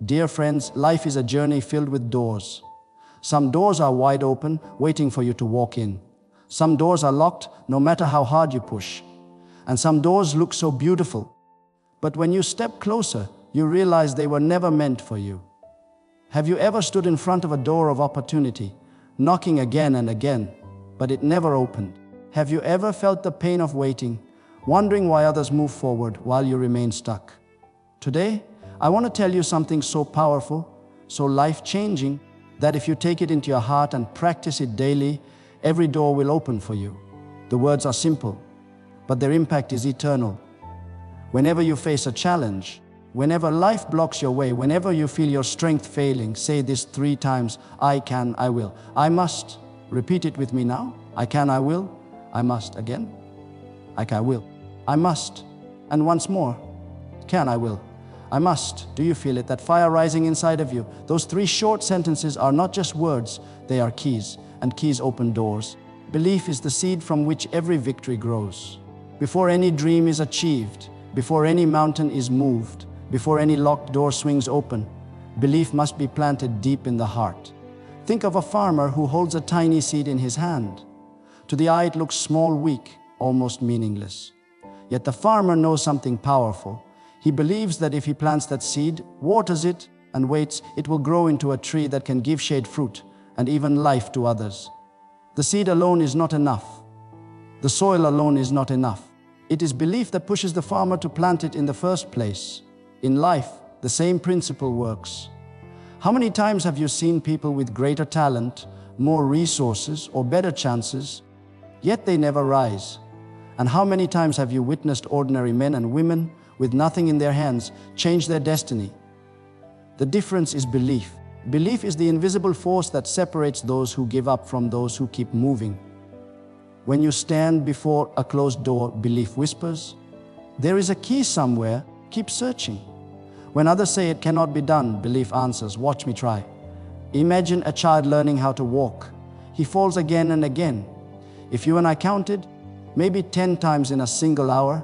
Dear friends, life is a journey filled with doors. Some doors are wide open, waiting for you to walk in. Some doors are locked, no matter how hard you push. And some doors look so beautiful. But when you step closer, you realize they were never meant for you. Have you ever stood in front of a door of opportunity, knocking again and again, but it never opened? Have you ever felt the pain of waiting, wondering why others move forward while you remain stuck? Today, I want to tell you something so powerful, so life-changing, that if you take it into your heart and practice it daily, every door will open for you. The words are simple, but their impact is eternal. Whenever you face a challenge, whenever life blocks your way, whenever you feel your strength failing, say this 3 times: I can, I will, I must. Repeat it with me now. I can, I will, I must. Again. I can, I will, I must. And once more. Can, I will, I must. Do you feel it? That fire rising inside of you? Those 3 short sentences are not just words, they are keys, and keys open doors. Belief is the seed from which every victory grows. Before any dream is achieved, before any mountain is moved, before any locked door swings open, belief must be planted deep in the heart. Think of a farmer who holds a tiny seed in his hand. To the eye it looks small, weak, almost meaningless. Yet the farmer knows something powerful. He believes that if he plants that seed, waters it, and waits, it will grow into a tree that can give shade, fruit, and even life to others. The seed alone is not enough. The soil alone is not enough. It is belief that pushes the farmer to plant it in the first place. In life, the same principle works. How many times have you seen people with greater talent, more resources, or better chances, yet they never rise? And how many times have you witnessed ordinary men and women with nothing in their hands change their destiny? The difference is belief. Belief is the invisible force that separates those who give up from those who keep moving. When you stand before a closed door, belief whispers, "There is a key somewhere, keep searching." When others say it cannot be done, belief answers, "Watch me try." Imagine a child learning how to walk. He falls again and again. If you and I counted, maybe 10 times in a single hour,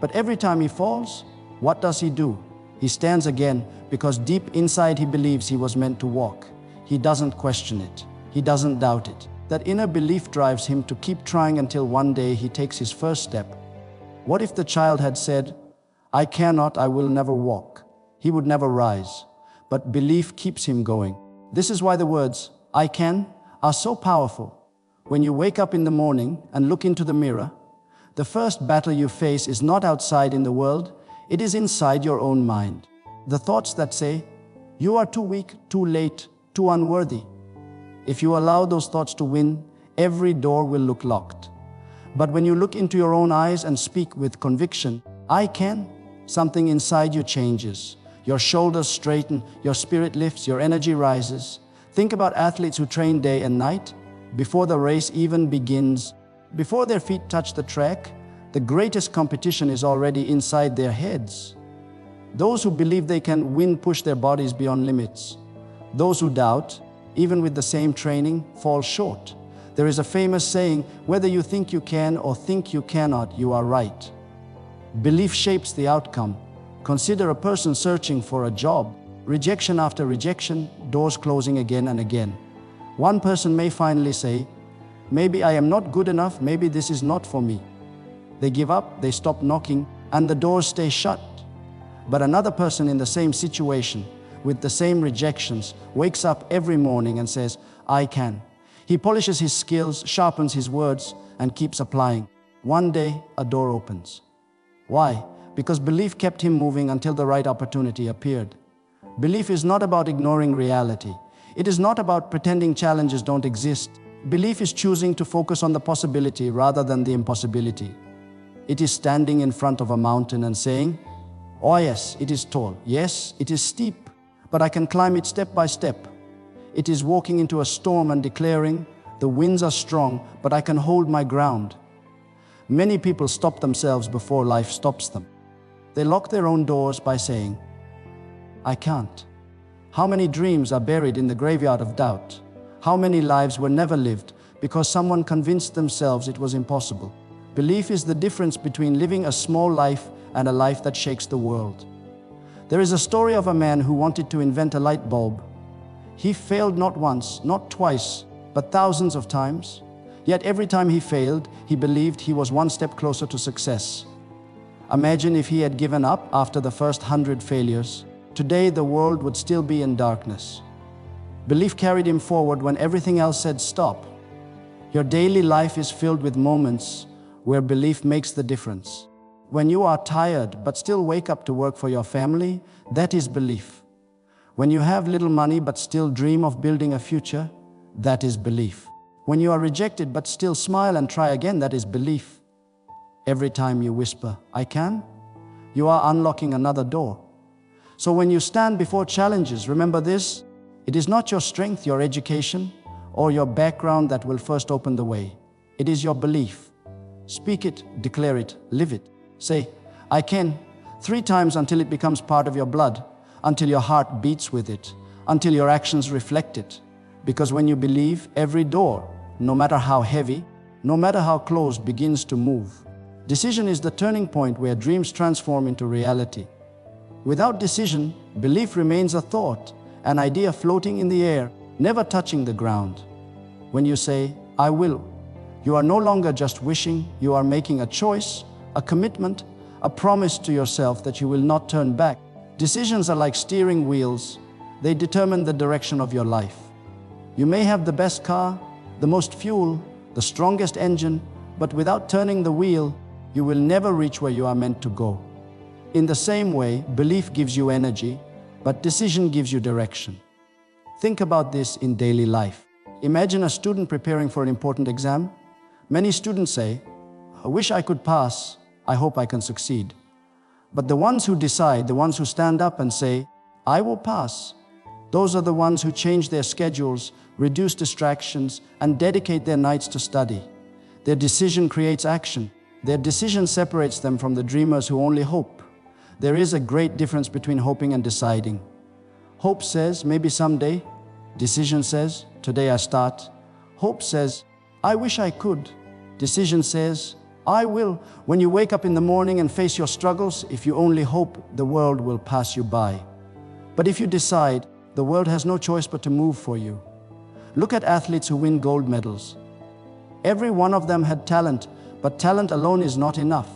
but every time he falls, what does he do? He stands again because deep inside he believes he was meant to walk. He doesn't question it. He doesn't doubt it. That inner belief drives him to keep trying until one day he takes his first step. What if the child had said, "I cannot, I will never walk"? He would never rise. But belief keeps him going. This is why the words, "I can," are so powerful. When you wake up in the morning and look into the mirror, the first battle you face is not outside in the world, it is inside your own mind. The thoughts that say, "You are too weak, too late, too unworthy." If you allow those thoughts to win, every door will look locked. But when you look into your own eyes and speak with conviction, "I can," something inside you changes. Your shoulders straighten, your spirit lifts, your energy rises. Think about athletes who train day and night. Before the race even begins, before their feet touch the track, the greatest competition is already inside their heads. Those who believe they can win push their bodies beyond limits. Those who doubt, even with the same training, fall short. There is a famous saying, "Whether you think you can or think you cannot, you are right." Belief shapes the outcome. Consider a person searching for a job. Rejection after rejection, doors closing again and again. One person may finally say, "Maybe I am not good enough, maybe this is not for me." They give up, they stop knocking, and the doors stay shut. But another person in the same situation, with the same rejections, wakes up every morning and says, "I can." He polishes his skills, sharpens his words, and keeps applying. One day, a door opens. Why? Because belief kept him moving until the right opportunity appeared. Belief is not about ignoring reality. It is not about pretending challenges don't exist. Belief is choosing to focus on the possibility rather than the impossibility. It is standing in front of a mountain and saying, "Oh yes, it is tall. Yes, it is steep, but I can climb it step by step." It is walking into a storm and declaring, "The winds are strong, but I can hold my ground." Many people stop themselves before life stops them. They lock their own doors by saying, "I can't." How many dreams are buried in the graveyard of doubt? How many lives were never lived because someone convinced themselves it was impossible? Belief is the difference between living a small life and a life that shakes the world. There is a story of a man who wanted to invent a light bulb. He failed not once, not twice, but thousands of times. Yet every time he failed, he believed he was one step closer to success. Imagine if he had given up after the first 100 failures. Today, the world would still be in darkness. Belief carried him forward when everything else said stop. Your daily life is filled with moments where belief makes the difference. When you are tired but still wake up to work for your family, that is belief. When you have little money but still dream of building a future, that is belief. When you are rejected but still smile and try again, that is belief. Every time you whisper, "I can," you are unlocking another door. So when you stand before challenges, remember this: it is not your strength, your education, or your background that will first open the way. It is your belief. Speak it, declare it, live it. Say, "I can," 3 times until it becomes part of your blood, until your heart beats with it, until your actions reflect it. Because when you believe, every door, no matter how heavy, no matter how closed, begins to move. Decision is the turning point where dreams transform into reality. Without decision, belief remains a thought, an idea floating in the air, never touching the ground. When you say, "I will," you are no longer just wishing, you are making a choice, a commitment, a promise to yourself that you will not turn back. Decisions are like steering wheels. They determine the direction of your life. You may have the best car, the most fuel, the strongest engine, but without turning the wheel, you will never reach where you are meant to go. In the same way, belief gives you energy, but decision gives you direction. Think about this in daily life. Imagine a student preparing for an important exam. Many students say, "I wish I could pass. I hope I can succeed." But the ones who decide, the ones who stand up and say, "I will pass," those are the ones who change their schedules, reduce distractions, and dedicate their nights to study. Their decision creates action. Their decision separates them from the dreamers who only hope. There is a great difference between hoping and deciding. Hope says, "Maybe someday." Decision says, "Today I start." Hope says, "I wish I could." Decision says, "I will." When you wake up in the morning and face your struggles, if you only hope, the world will pass you by. But if you decide, the world has no choice but to move for you. Look at athletes who win gold medals. Every one of them had talent, but talent alone is not enough.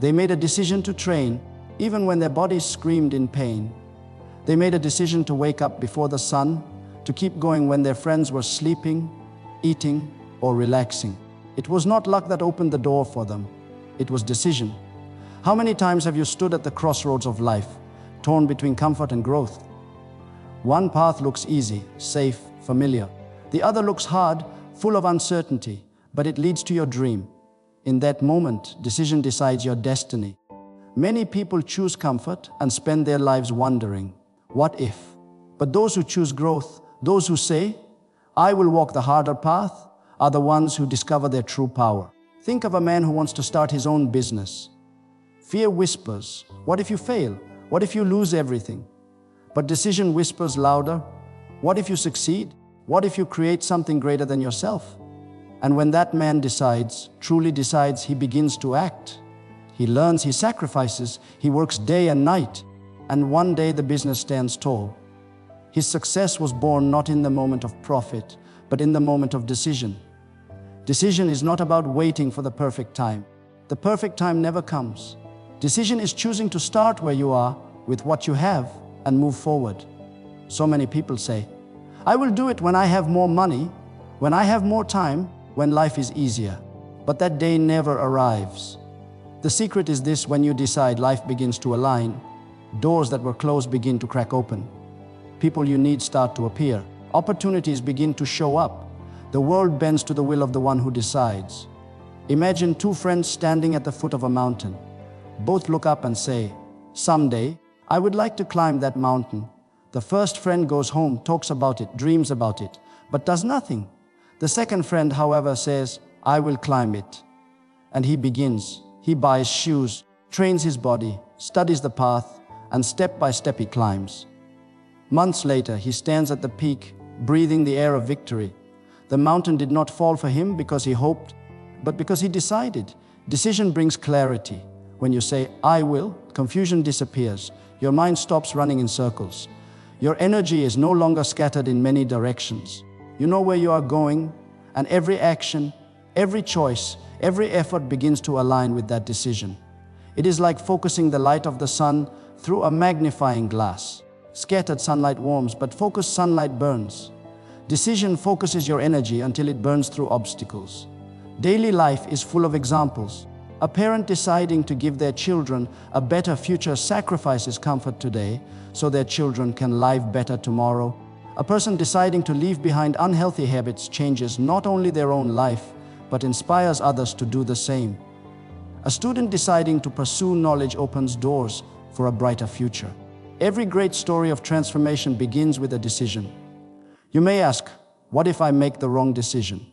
They made a decision to train, even when their bodies screamed in pain. They made a decision to wake up before the sun, to keep going when their friends were sleeping, eating, or relaxing. It was not luck that opened the door for them. It was decision. How many times have you stood at the crossroads of life, torn between comfort and growth? One path looks easy, safe, familiar. The other looks hard, full of uncertainty, but it leads to your dream. In that moment, decision decides your destiny. Many people choose comfort and spend their lives wondering, what if? But those who choose growth, those who say, "I will walk the harder path," are the ones who discover their true power. Think of a man who wants to start his own business. Fear whispers, "What if you fail? What if you lose everything?" But decision whispers louder, "What if you succeed? What if you create something greater than yourself?" And when that man decides, truly decides, he begins to act. He learns, he sacrifices, he works day and night, and one day the business stands tall. His success was born not in the moment of profit, but in the moment of decision. Decision is not about waiting for the perfect time. The perfect time never comes. Decision is choosing to start where you are, with what you have, and move forward. So many people say, "I will do it when I have more money, when I have more time, when life is easier." But that day never arrives. The secret is this: when you decide, life begins to align. Doors that were closed begin to crack open. People you need start to appear. Opportunities begin to show up. The world bends to the will of the one who decides. Imagine 2 friends standing at the foot of a mountain. Both look up and say, "Someday, I would like to climb that mountain." The first friend goes home, talks about it, dreams about it, but does nothing. The second friend, however, says, "I will climb it." And he begins. He buys shoes, trains his body, studies the path, and step by step he climbs. Months later, he stands at the peak, breathing the air of victory. The mountain did not fall for him because he hoped, but because he decided. Decision brings clarity. When you say, "I will," confusion disappears. your mind stops running in circles. Your energy is no longer scattered in many directions. You know where you are going, and every action, every choice, every effort begins to align with that decision. It is like focusing the light of the sun through a magnifying glass. Scattered sunlight warms, but focused sunlight burns. Decision focuses your energy until it burns through obstacles. Daily life is full of examples. A parent deciding to give their children a better future sacrifices comfort today so their children can live better tomorrow. A person deciding to leave behind unhealthy habits changes not only their own life, but inspires others to do the same. A student deciding to pursue knowledge opens doors for a brighter future. Every great story of transformation begins with a decision. You may ask, what if I make the wrong decision?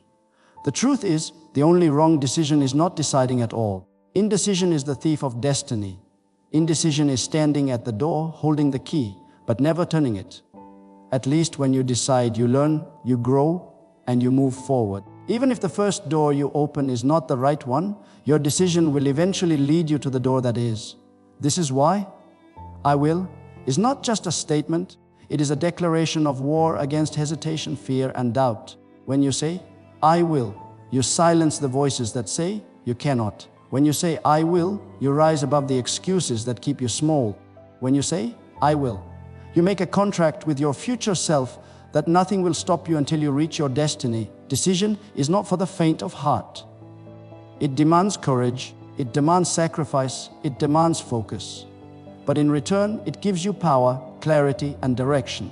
The truth is, the only wrong decision is not deciding at all. Indecision is the thief of destiny. Indecision is standing at the door, holding the key, but never turning it. At least when you decide, you learn, you grow, and you move forward. Even if the first door you open is not the right one, your decision will eventually lead you to the door that is. This is why I will is not just a statement, it is a declaration of war against hesitation, fear, and doubt. When you say, I will, you silence the voices that say you cannot. When you say, I will, you rise above the excuses that keep you small. When you say, I will, you make a contract with your future self that nothing will stop you until you reach your destiny. Decision is not for the faint of heart. It demands courage, it demands sacrifice, it demands focus. But in return, it gives you power, clarity, and direction.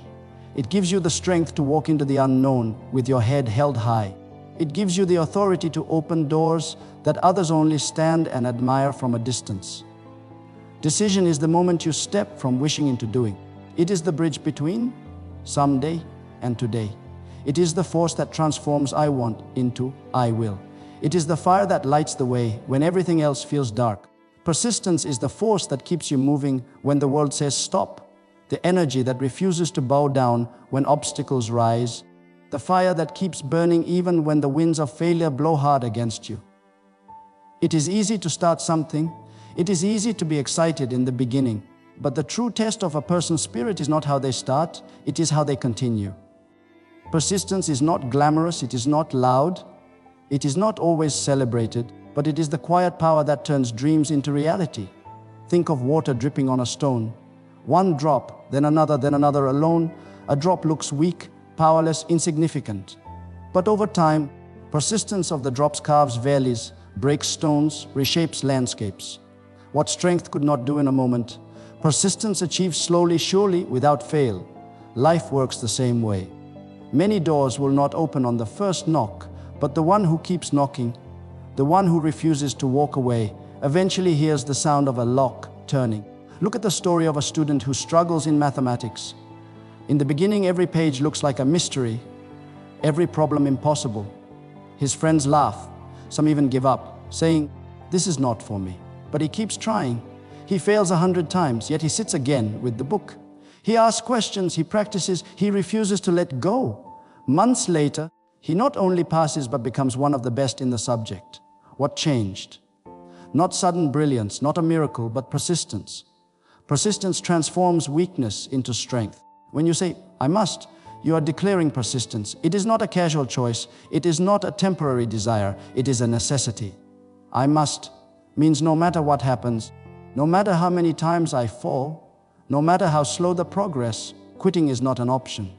It gives you the strength to walk into the unknown with your head held high. It gives you the authority to open doors that others only stand and admire from a distance. Decision is the moment you step from wishing into doing. It is the bridge between someday and today. It is the force that transforms I want into I will. It is the fire that lights the way when everything else feels dark. Persistence is the force that keeps you moving when the world says stop. The energy that refuses to bow down when obstacles rise. The fire that keeps burning even when the winds of failure blow hard against you. It is easy to start something. It is easy to be excited in the beginning. But the true test of a person's spirit is not how they start, it is how they continue. Persistence is not glamorous, it is not loud, it is not always celebrated, but it is the quiet power that turns dreams into reality. Think of water dripping on a stone. One drop, then another alone. A drop looks weak, powerless, insignificant. But over time, persistence of the drops carves valleys, breaks stones, reshapes landscapes. What strength could not do in a moment, persistence achieves slowly, surely, without fail. Life works the same way. Many doors will not open on the first knock, but the one who keeps knocking, the one who refuses to walk away, eventually hears the sound of a lock turning. Look at the story of a student who struggles in mathematics. In the beginning, every page looks like a mystery, every problem impossible. His friends laugh, some even give up, saying, "This is not for me." But he keeps trying. He fails 100 times, yet he sits again with the book. He asks questions, he practices, he refuses to let go. Months later, he not only passes but becomes one of the best in the subject. What changed? Not sudden brilliance, not a miracle, but persistence. Persistence transforms weakness into strength. When you say, I must, you are declaring persistence. It is not a casual choice. It is not a temporary desire. It is a necessity. I must means no matter what happens, no matter how many times I fall, no matter how slow the progress, quitting is not an option.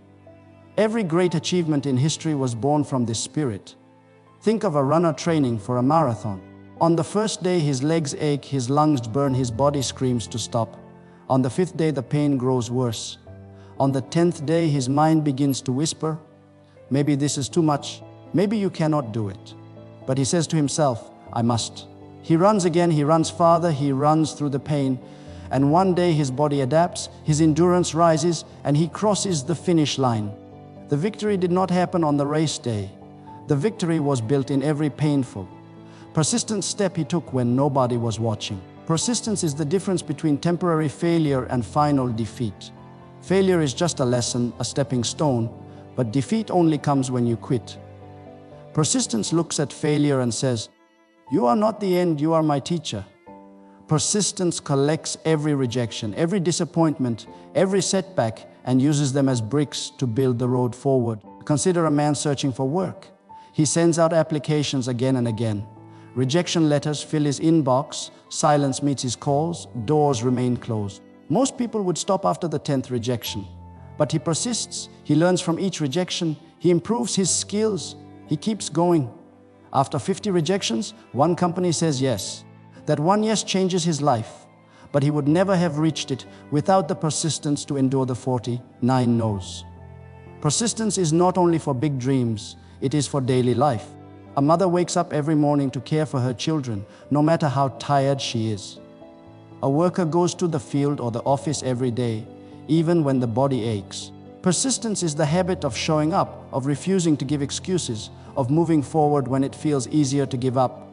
Every great achievement in history was born from this spirit. Think of a runner training for a marathon. On the first day, his legs ache, his lungs burn, his body screams to stop. On the 5th day, the pain grows worse. On the 10th day, his mind begins to whisper, maybe this is too much, maybe you cannot do it. But he says to himself, I must. He runs again, he runs farther, he runs through the pain, and one day his body adapts, his endurance rises, and he crosses the finish line. The victory did not happen on the race day. The victory was built in every painful, persistent step he took when nobody was watching. Persistence is the difference between temporary failure and final defeat. Failure is just a lesson, a stepping stone, but defeat only comes when you quit. Persistence looks at failure and says, you are not the end, you are my teacher. Persistence collects every rejection, every disappointment, every setback, and uses them as bricks to build the road forward. Consider a man searching for work. He sends out applications again and again. Rejection letters fill his inbox, silence meets his calls, doors remain closed. Most people would stop after the 10th rejection. But he persists, he learns from each rejection, he improves his skills, he keeps going. After 50 rejections, one company says yes. That one yes changes his life, but he would never have reached it without the persistence to endure the 49 no's. Persistence is not only for big dreams, it is for daily life. A mother wakes up every morning to care for her children, no matter how tired she is. A worker goes to the field or the office every day, even when the body aches. Persistence is the habit of showing up, of refusing to give excuses, of moving forward when it feels easier to give up.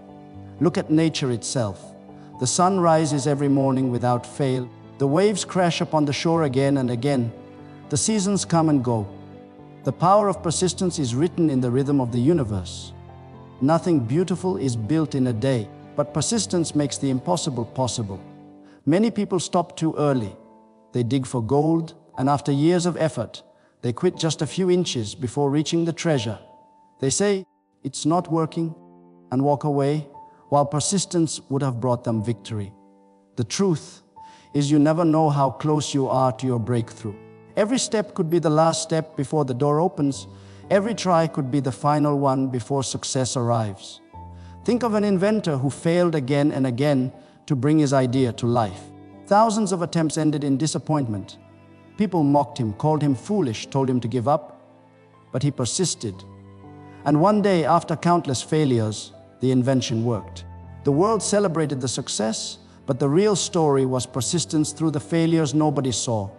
Look at nature itself. The sun rises every morning without fail. The waves crash upon the shore again and again. The seasons come and go. The power of persistence is written in the rhythm of the universe. Nothing beautiful is built in a day, but persistence makes the impossible possible. Many people stop too early. They dig for gold, and after years of effort, they quit just a few inches before reaching the treasure. They say, "It's not working," and walk away, while persistence would have brought them victory. The truth is you never know how close you are to your breakthrough. Every step could be the last step before the door opens. Every try could be the final one before success arrives. Think of an inventor who failed again and again to bring his idea to life. Thousands of attempts ended in disappointment. People mocked him, called him foolish, told him to give up, but he persisted. And one day, after countless failures, the invention worked. The world celebrated the success, but the real story was persistence through the failures nobody saw.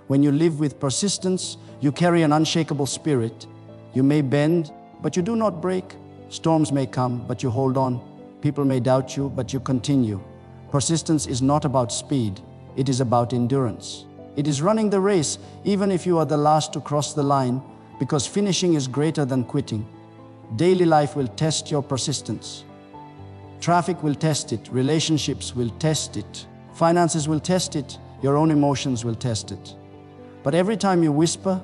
When you live with persistence, you carry an unshakable spirit. You may bend, but you do not break. Storms may come, but you hold on. People may doubt you, but you continue. Persistence is not about speed, it is about endurance. It is running the race, even if you are the last to cross the line, because finishing is greater than quitting. Daily life will test your persistence. Traffic will test it, relationships will test it, finances will test it, your own emotions will test it. But every time you whisper,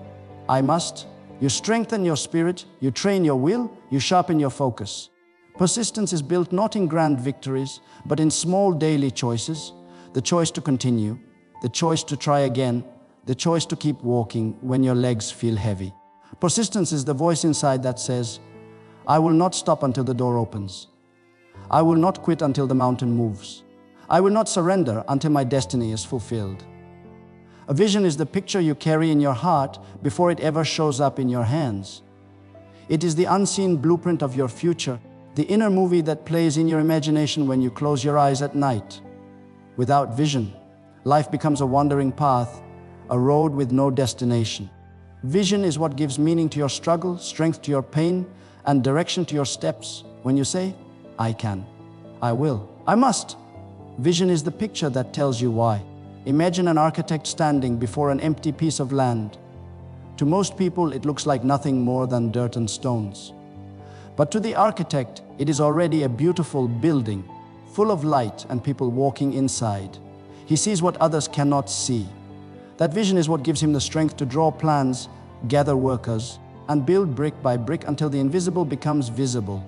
"I must," you strengthen your spirit, you train your will, you sharpen your focus. Persistence is built not in grand victories, but in small daily choices. The choice to continue, the choice to try again, the choice to keep walking when your legs feel heavy. Persistence is the voice inside that says, "I will not stop until the door opens. I will not quit until the mountain moves. I will not surrender until my destiny is fulfilled." A vision is the picture you carry in your heart before it ever shows up in your hands. It is the unseen blueprint of your future, the inner movie that plays in your imagination when you close your eyes at night. Without vision, life becomes a wandering path, a road with no destination. Vision is what gives meaning to your struggle, strength to your pain, and direction to your steps. When you say, "I can, I will, I must," vision is the picture that tells you why. Imagine an architect standing before an empty piece of land. To most people, it looks like nothing more than dirt and stones. But to the architect, it is already a beautiful building, full of light and people walking inside. He sees what others cannot see. That vision is what gives him the strength to draw plans, gather workers, and build brick by brick until the invisible becomes visible.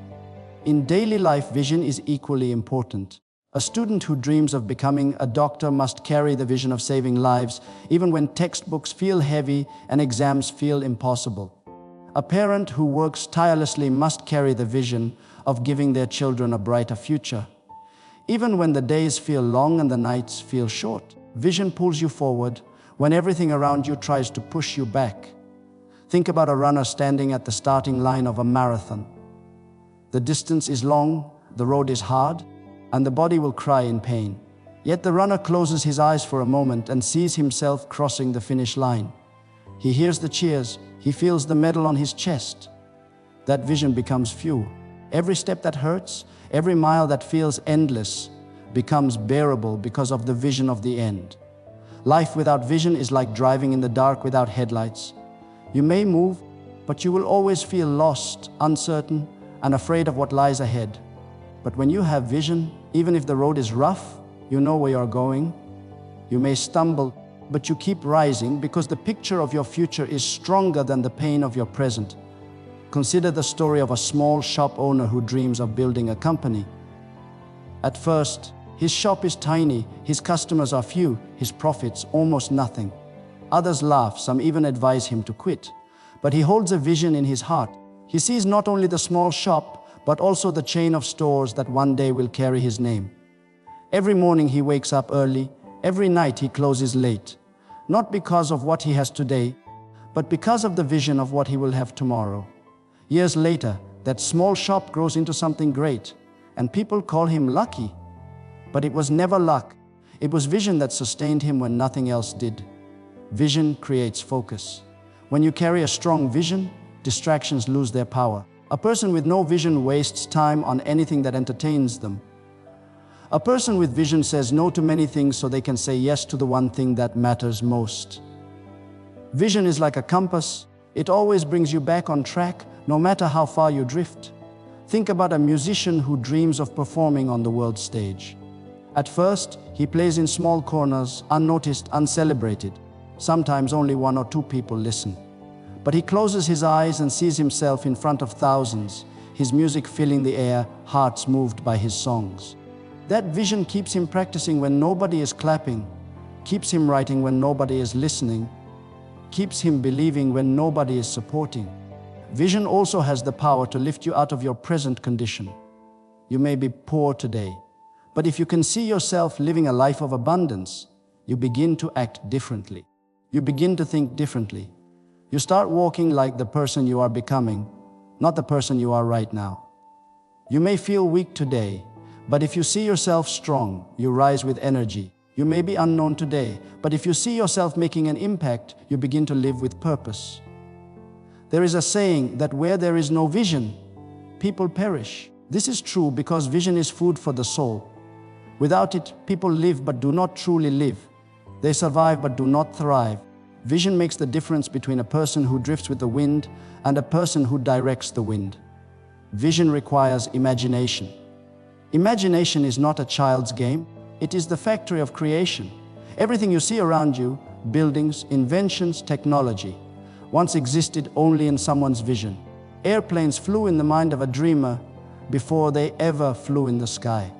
In daily life, vision is equally important. A student who dreams of becoming a doctor must carry the vision of saving lives, even when textbooks feel heavy and exams feel impossible. A parent who works tirelessly must carry the vision of giving their children a brighter future. Even when the days feel long and the nights feel short, vision pulls you forward when everything around you tries to push you back. Think about a runner standing at the starting line of a marathon. The distance is long, the road is hard, and the body will cry in pain. Yet the runner closes his eyes for a moment and sees himself crossing the finish line. He hears the cheers, he feels the medal on his chest. That vision becomes fuel. Every step that hurts, every mile that feels endless, becomes bearable because of the vision of the end. Life without vision is like driving in the dark without headlights. You may move, but you will always feel lost, uncertain, and afraid of what lies ahead. But when you have vision, even if the road is rough, you know where you're going. You may stumble, but you keep rising because the picture of your future is stronger than the pain of your present. Consider the story of a small shop owner who dreams of building a company. At first, his shop is tiny, his customers are few, his profits almost nothing. Others laugh, some even advise him to quit. But he holds a vision in his heart. He sees not only the small shop, but also the chain of stores that one day will carry his name. Every morning he wakes up early, every night he closes late. Not because of what he has today, but because of the vision of what he will have tomorrow. Years later, that small shop grows into something great, and people call him lucky. But it was never luck. It was vision that sustained him when nothing else did. Vision creates focus. When you carry a strong vision, distractions lose their power. A person with no vision wastes time on anything that entertains them. A person with vision says no to many things so they can say yes to the one thing that matters most. Vision is like a compass. It always brings you back on track, no matter how far you drift. Think about a musician who dreams of performing on the world stage. At first, he plays in small corners, unnoticed, uncelebrated. Sometimes only 1 or 2 people listen. But he closes his eyes and sees himself in front of thousands, his music filling the air, hearts moved by his songs. That vision keeps him practicing when nobody is clapping, keeps him writing when nobody is listening, keeps him believing when nobody is supporting. Vision also has the power to lift you out of your present condition. You may be poor today, but if you can see yourself living a life of abundance, you begin to act differently. You begin to think differently. You start walking like the person you are becoming, not the person you are right now. You may feel weak today, but if you see yourself strong, you rise with energy. You may be unknown today, but if you see yourself making an impact, you begin to live with purpose. There is a saying that where there is no vision, people perish. This is true because vision is food for the soul. Without it, people live but do not truly live. They survive but do not thrive. Vision makes the difference between a person who drifts with the wind and a person who directs the wind. Vision requires imagination. Imagination is not a child's game. It is the factory of creation. Everything you see around you, buildings, inventions, technology, once existed only in someone's vision. Airplanes flew in the mind of a dreamer before they ever flew in the sky.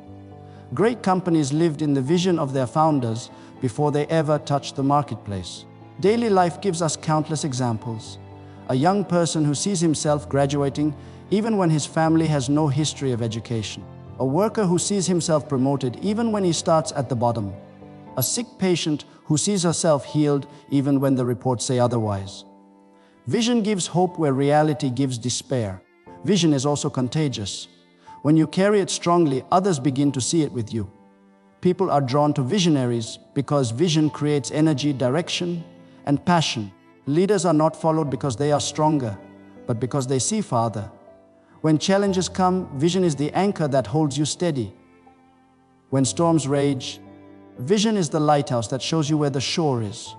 Great companies lived in the vision of their founders before they ever touched the marketplace. Daily life gives us countless examples. A young person who sees himself graduating even when his family has no history of education. A worker who sees himself promoted even when he starts at the bottom. A sick patient who sees herself healed even when the reports say otherwise. Vision gives hope where reality gives despair. Vision is also contagious. When you carry it strongly, others begin to see it with you. People are drawn to visionaries because vision creates energy, direction, and passion. Leaders are not followed because they are stronger, but because they see farther. When challenges come, vision is the anchor that holds you steady. When storms rage, vision is the lighthouse that shows you where the shore is.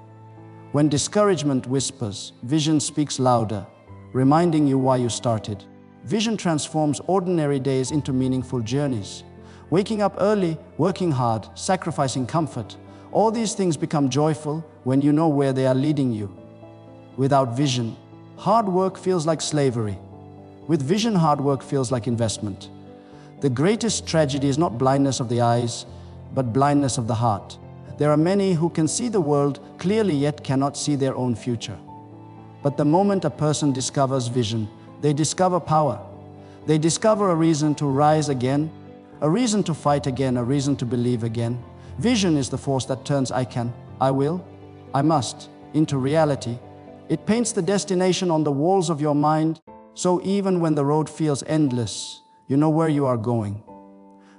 When discouragement whispers, vision speaks louder, reminding you why you started. Vision transforms ordinary days into meaningful journeys. Waking up early, working hard, sacrificing comfort, all these things become joyful when you know where they are leading you. Without vision, hard work feels like slavery. With vision, hard work feels like investment. The greatest tragedy is not blindness of the eyes, but blindness of the heart. There are many who can see the world clearly yet cannot see their own future. But the moment a person discovers vision, they discover power. They discover a reason to rise again, a reason to fight again, a reason to believe again. Vision is the force that turns I can, I will, I must into reality. It paints the destination on the walls of your mind, so even when the road feels endless, you know where you are going.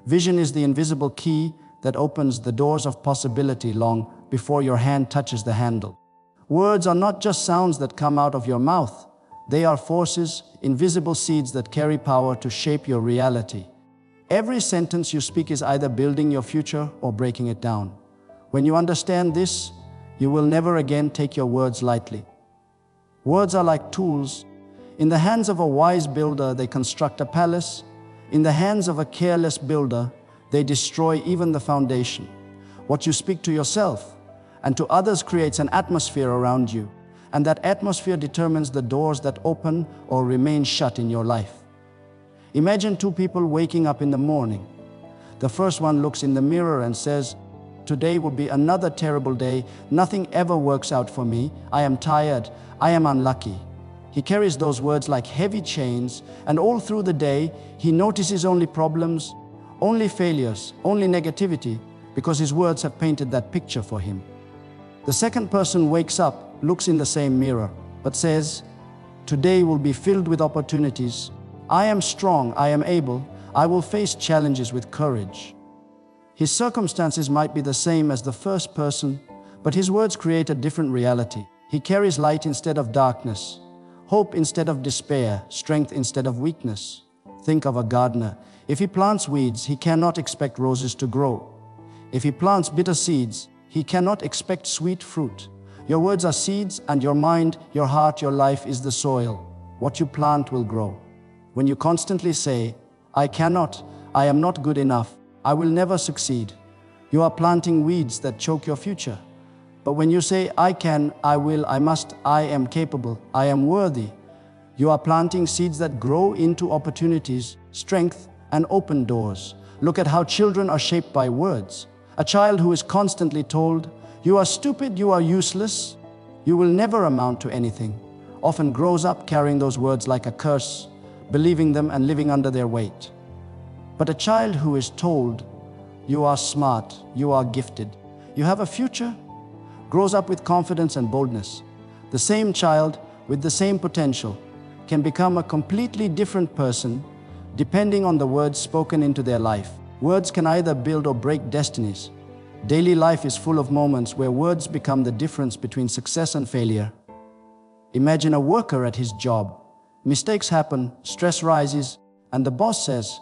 Vision is the invisible key that opens the doors of possibility long before your hand touches the handle. Words are not just sounds that come out of your mouth. They are forces, invisible seeds that carry power to shape your reality. Every sentence you speak is either building your future or breaking it down. When you understand this, you will never again take your words lightly. Words are like tools. In the hands of a wise builder, they construct a palace. In the hands of a careless builder, they destroy even the foundation. What you speak to yourself and to others creates an atmosphere around you, and that atmosphere determines the doors that open or remain shut in your life. Imagine two people waking up in the morning. The first one looks in the mirror and says, "Today will be another terrible day. Nothing ever works out for me. I am tired. I am unlucky." He carries those words like heavy chains, and all through the day, he notices only problems, only failures, only negativity, because his words have painted that picture for him. The second person wakes up, looks in the same mirror, but says, "Today will be filled with opportunities. I am strong, I am able, I will face challenges with courage." His circumstances might be the same as the first person, but his words create a different reality. He carries light instead of darkness, hope instead of despair, strength instead of weakness. Think of a gardener. If he plants weeds, he cannot expect roses to grow. If he plants bitter seeds, he cannot expect sweet fruit. Your words are seeds, and your mind, your heart, your life is the soil. What you plant will grow. When you constantly say, "I cannot, I am not good enough, I will never succeed," you are planting weeds that choke your future. But when you say, "I can, I will, I must, I am capable, I am worthy," you are planting seeds that grow into opportunities, strength, and open doors. Look at how children are shaped by words. A child who is constantly told, "You are stupid, you are useless, you will never amount to anything," often grows up carrying those words like a curse, believing them and living under their weight. But a child who is told, "You are smart, you are gifted, you have a future," grows up with confidence and boldness. The same child with the same potential can become a completely different person depending on the words spoken into their life. Words can either build or break destinies. Daily life is full of moments where words become the difference between success and failure. Imagine a worker at his job. Mistakes happen, stress rises, and the boss says,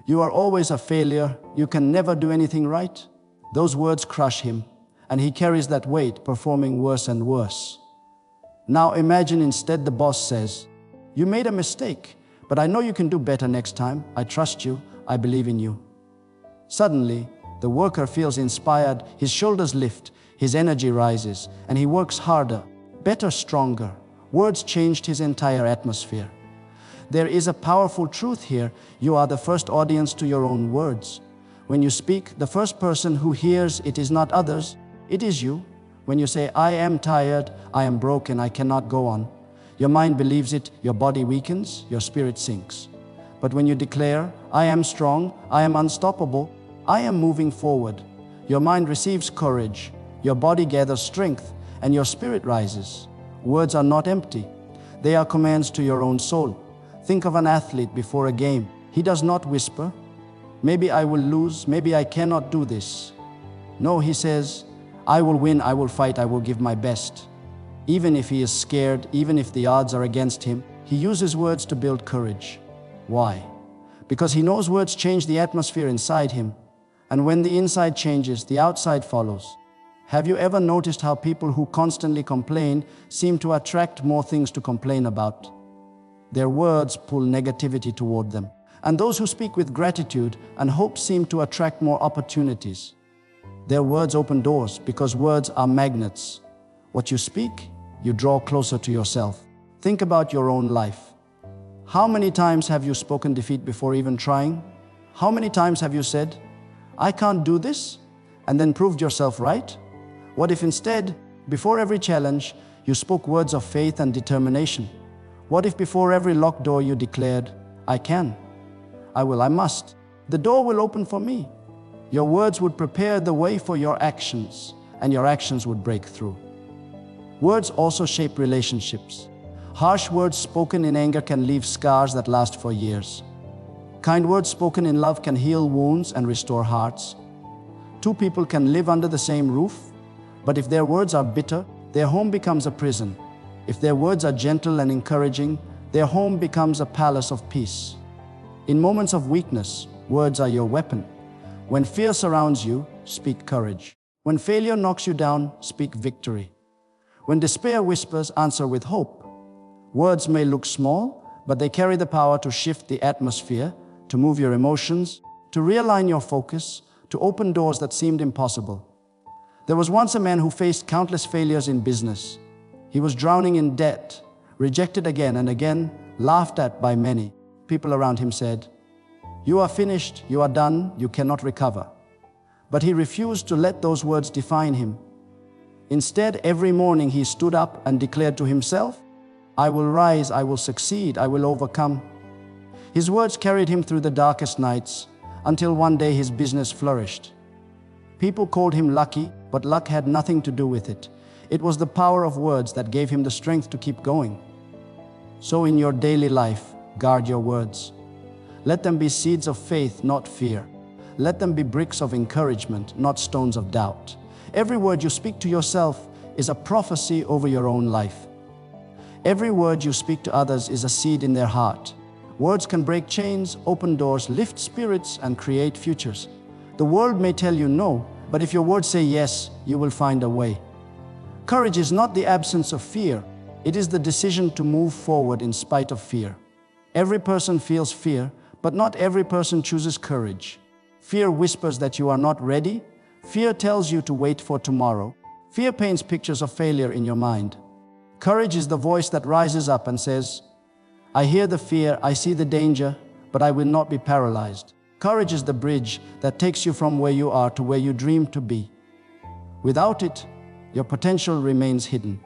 "You are always a failure, you can never do anything right." Those words crush him, and he carries that weight, performing worse and worse. Now imagine instead the boss says, "You made a mistake, but I know you can do better next time. I trust you, I believe in you." Suddenly, the worker feels inspired, his shoulders lift, his energy rises, and he works harder, better, stronger. Words changed his entire atmosphere. There is a powerful truth here. You are the first audience to your own words. When you speak, the first person who hears it is not others, it is you. When you say, "I am tired, I am broken, I cannot go on," your mind believes it, your body weakens, your spirit sinks. But when you declare, "I am strong, I am unstoppable, I am moving forward," your mind receives courage, your body gathers strength, and your spirit rises. Words are not empty. They are commands to your own soul. Think of an athlete before a game. He does not whisper, "Maybe I will lose, maybe I cannot do this." No, he says, "I will win, I will fight, I will give my best." Even if he is scared, even if the odds are against him, he uses words to build courage. Why? Because he knows words change the atmosphere inside him, and when the inside changes, the outside follows. Have you ever noticed how people who constantly complain seem to attract more things to complain about? Their words pull negativity toward them, and those who speak with gratitude and hope seem to attract more opportunities. Their words open doors because words are magnets. What you speak, you draw closer to yourself. Think about your own life. How many times have you spoken defeat before even trying? How many times have you said, "I can't do this," and then proved yourself right? What if instead, before every challenge, you spoke words of faith and determination? What if before every locked door you declared, "I can, I will, I must. The door will open for me." Your words would prepare the way for your actions, and your actions would break through. Words also shape relationships. Harsh words spoken in anger can leave scars that last for years. Kind words spoken in love can heal wounds and restore hearts. Two people can live under the same roof, but if their words are bitter, their home becomes a prison. If their words are gentle and encouraging, their home becomes a palace of peace. In moments of weakness, words are your weapon. When fear surrounds you, speak courage. When failure knocks you down, speak victory. When despair whispers, answer with hope. Words may look small, but they carry the power to shift the atmosphere, to move your emotions, to realign your focus, to open doors that seemed impossible. There was once a man who faced countless failures in business. He was drowning in debt, rejected again and again, laughed at by many. People around him said, "You are finished, you are done, you cannot recover." But he refused to let those words define him. Instead, every morning he stood up and declared to himself, "I will rise, I will succeed, I will overcome." His words carried him through the darkest nights, until one day his business flourished. People called him lucky, but luck had nothing to do with it. It was the power of words that gave him the strength to keep going. So in your daily life, guard your words. Let them be seeds of faith, not fear. Let them be bricks of encouragement, not stones of doubt. Every word you speak to yourself is a prophecy over your own life. Every word you speak to others is a seed in their heart. Words can break chains, open doors, lift spirits, and create futures. The world may tell you no, but if your words say yes, you will find a way. Courage is not the absence of fear. It is the decision to move forward in spite of fear. Every person feels fear, but not every person chooses courage. Fear whispers that you are not ready. Fear tells you to wait for tomorrow. Fear paints pictures of failure in your mind. Courage is the voice that rises up and says, "I hear the fear, I see the danger, but I will not be paralyzed." Courage is the bridge that takes you from where you are to where you dream to be. Without it, your potential remains hidden.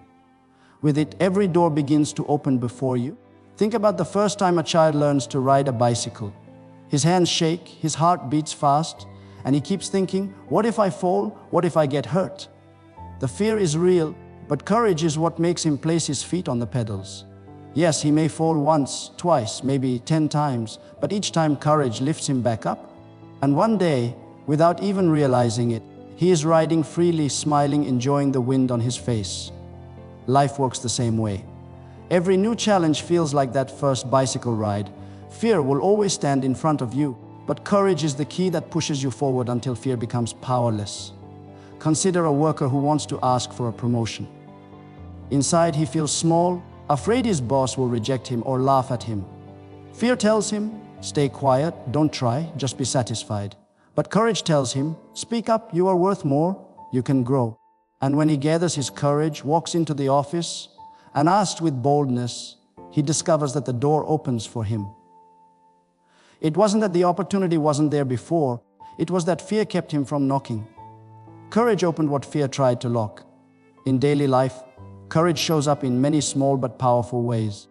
With it, every door begins to open before you. Think about the first time a child learns to ride a bicycle. His hands shake, his heart beats fast, and he keeps thinking, "What if I fall? What if I get hurt?" The fear is real, but courage is what makes him place his feet on the pedals. Yes, he may fall once, twice, maybe 10 times, but each time courage lifts him back up. And one day, without even realizing it, he is riding freely, smiling, enjoying the wind on his face. Life works the same way. Every new challenge feels like that first bicycle ride. Fear will always stand in front of you, but courage is the key that pushes you forward until fear becomes powerless. Consider a worker who wants to ask for a promotion. Inside, he feels small, afraid his boss will reject him or laugh at him. Fear tells him, "Stay quiet, don't try, just be satisfied." But courage tells him, "Speak up, you are worth more, you can grow." And when he gathers his courage, walks into the office, and asks with boldness, he discovers that the door opens for him. It wasn't that the opportunity wasn't there before, it was that fear kept him from knocking. Courage opened what fear tried to lock. In daily life, courage shows up in many small but powerful ways.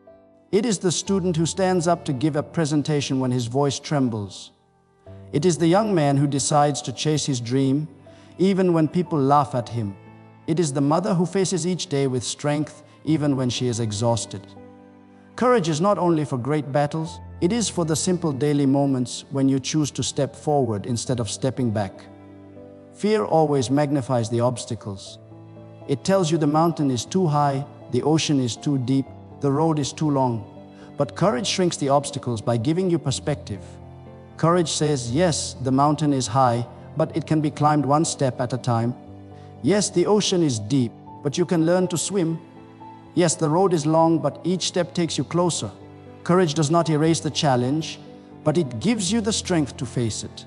It is the student who stands up to give a presentation when his voice trembles. It is the young man who decides to chase his dream, even when people laugh at him. It is the mother who faces each day with strength, even when she is exhausted. Courage is not only for great battles, it is for the simple daily moments when you choose to step forward instead of stepping back. Fear always magnifies the obstacles. It tells you the mountain is too high, the ocean is too deep, the road is too long. But courage shrinks the obstacles by giving you perspective. Courage says, yes, the mountain is high, but it can be climbed one step at a time. Yes, the ocean is deep, but you can learn to swim. Yes, the road is long, but each step takes you closer. Courage does not erase the challenge, but it gives you the strength to face it.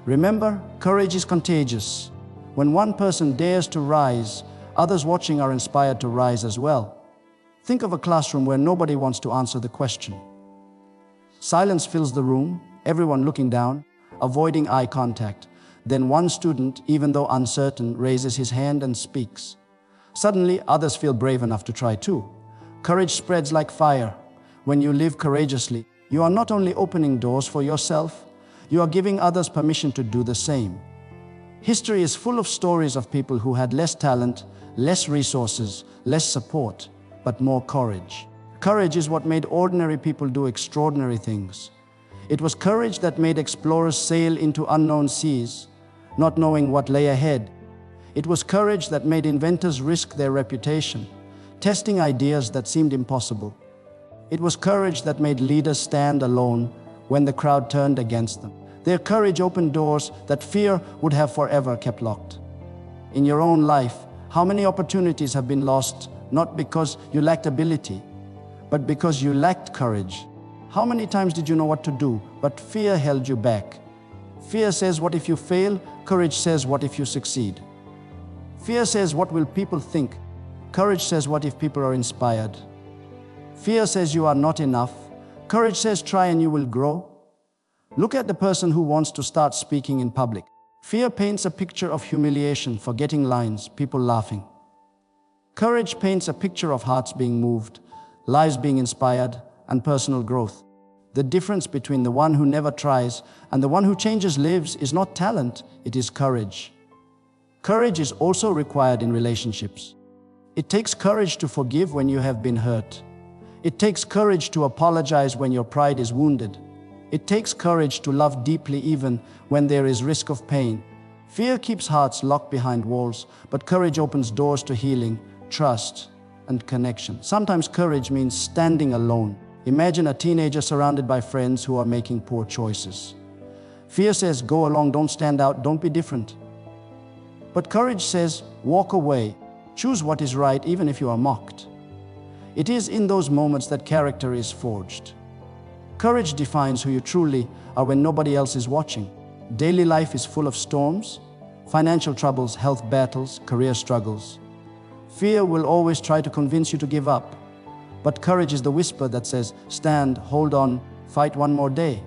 Remember, courage is contagious. When one person dares to rise, others watching are inspired to rise as well. Think of a classroom where nobody wants to answer the question. Silence fills the room, everyone looking down, avoiding eye contact. Then one student, even though uncertain, raises his hand and speaks. Suddenly, others feel brave enough to try too. Courage spreads like fire. When you live courageously, you are not only opening doors for yourself, you are giving others permission to do the same. History is full of stories of people who had less talent, less resources, less support, but more courage. Courage is what made ordinary people do extraordinary things. It was courage that made explorers sail into unknown seas, not knowing what lay ahead. It was courage that made inventors risk their reputation, testing ideas that seemed impossible. It was courage that made leaders stand alone when the crowd turned against them. Their courage opened doors that fear would have forever kept locked. In your own life, how many opportunities have been lost, not because you lacked ability, but because you lacked courage? How many times did you know what to do, but fear held you back? Fear says, what if you fail? Courage says, what if you succeed? Fear says, what will people think? Courage says, what if people are inspired? Fear says you are not enough. Courage says, try and you will grow. Look at the person who wants to start speaking in public. Fear paints a picture of humiliation, forgetting lines, people laughing. Courage paints a picture of hearts being moved, lives being inspired, and personal growth. The difference between the one who never tries and the one who changes lives is not talent, it is courage. Courage is also required in relationships. It takes courage to forgive when you have been hurt. It takes courage to apologize when your pride is wounded. It takes courage to love deeply even when there is risk of pain. Fear keeps hearts locked behind walls, but courage opens doors to healing, trust, and connection. Sometimes courage means standing alone. Imagine a teenager surrounded by friends who are making poor choices. Fear says, go along, don't stand out, don't be different. But courage says, walk away, choose what is right even if you are mocked. It is in those moments that character is forged. Courage defines who you truly are when nobody else is watching. Daily life is full of storms, financial troubles, health battles, career struggles. Fear will always try to convince you to give up. But courage is the whisper that says, stand, hold on, fight one more day.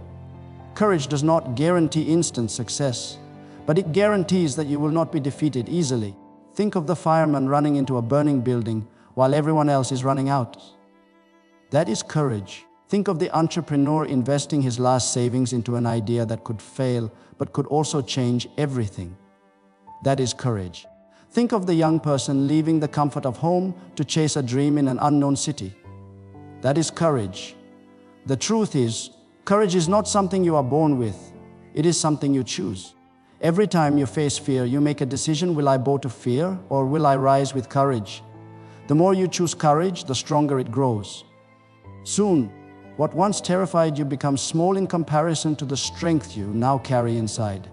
Courage does not guarantee instant success, but it guarantees that you will not be defeated easily. Think of the fireman running into a burning building while everyone else is running out. That is courage. Think of the entrepreneur investing his last savings into an idea that could fail, but could also change everything. That is courage. Think of the young person leaving the comfort of home to chase a dream in an unknown city. That is courage. The truth is, courage is not something you are born with. It is something you choose. Every time you face fear, you make a decision: will I bow to fear or will I rise with courage? The more you choose courage, the stronger it grows. Soon, what once terrified you becomes small in comparison to the strength you now carry inside.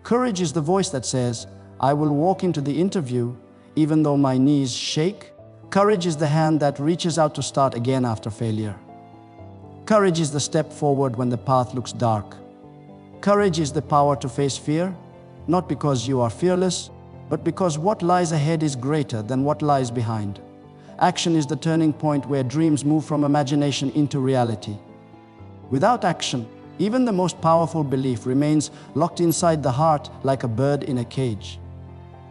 Courage is the voice that says, I will walk into the interview even though my knees shake. Courage is the hand that reaches out to start again after failure. Courage is the step forward when the path looks dark. Courage is the power to face fear, not because you are fearless, but because what lies ahead is greater than what lies behind. Action is the turning point where dreams move from imagination into reality. Without action, even the most powerful belief remains locked inside the heart like a bird in a cage.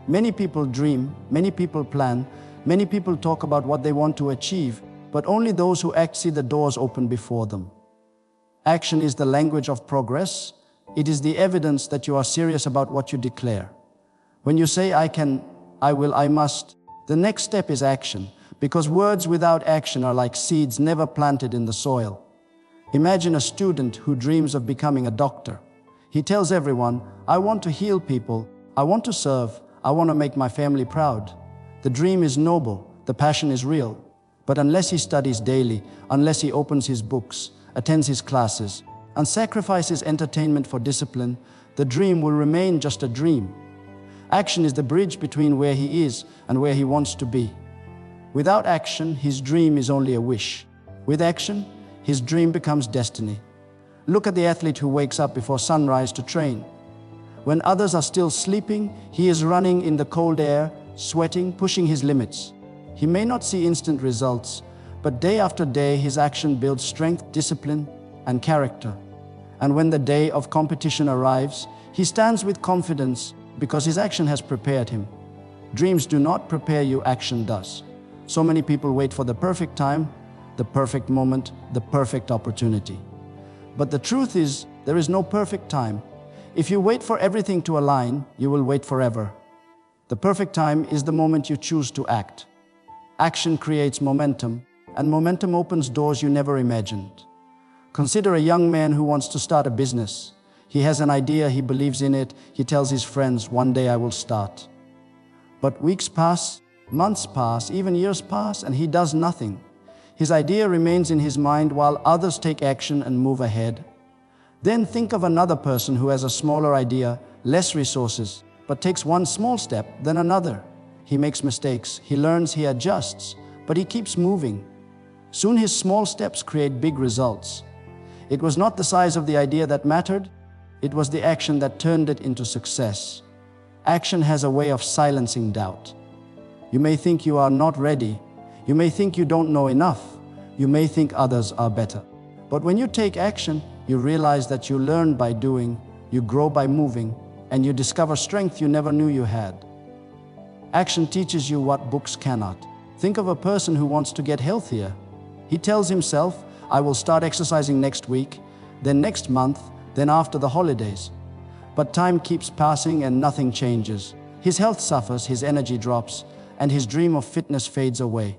Many people dream, many people plan, many people talk about what they want to achieve, but only those who act see the doors open before them. Action is the language of progress. It is the evidence that you are serious about what you declare. When you say, I can, I will, I must, the next step is action. Because words without action are like seeds never planted in the soil. Imagine a student who dreams of becoming a doctor. He tells everyone, I want to heal people, I want to serve, I want to make my family proud. The dream is noble, the passion is real. But unless he studies daily, unless he opens his books, attends his classes, and sacrifices entertainment for discipline, the dream will remain just a dream. Action is the bridge between where he is and where he wants to be. Without action, his dream is only a wish. With action, his dream becomes destiny. Look at the athlete who wakes up before sunrise to train. When others are still sleeping, he is running in the cold air, sweating, pushing his limits. He may not see instant results, but day after day, his action builds strength, discipline, and character. And when the day of competition arrives, he stands with confidence because his action has prepared him. Dreams do not prepare you, action does. So many people wait for the perfect time, the perfect moment, the perfect opportunity. But the truth is, there is no perfect time. If you wait for everything to align, you will wait forever. The perfect time is the moment you choose to act. Action creates momentum, and momentum opens doors you never imagined. Consider a young man who wants to start a business. He has an idea, he believes in it, he tells his friends, one day I will start. But weeks pass, months pass, even years pass, and he does nothing. His idea remains in his mind while others take action and move ahead. Then think of another person who has a smaller idea, less resources, but takes one small step, then another. He makes mistakes, he learns, he adjusts, but he keeps moving. Soon his small steps create big results. It was not the size of the idea that mattered, it was the action that turned it into success. Action has a way of silencing doubt. You may think you are not ready. You may think you don't know enough. You may think others are better. But when you take action, you realize that you learn by doing, you grow by moving, and you discover strength you never knew you had. Action teaches you what books cannot. Think of a person who wants to get healthier. He tells himself, I will start exercising next week, then next month, then after the holidays. But time keeps passing and nothing changes. His health suffers, his energy drops, and his dream of fitness fades away.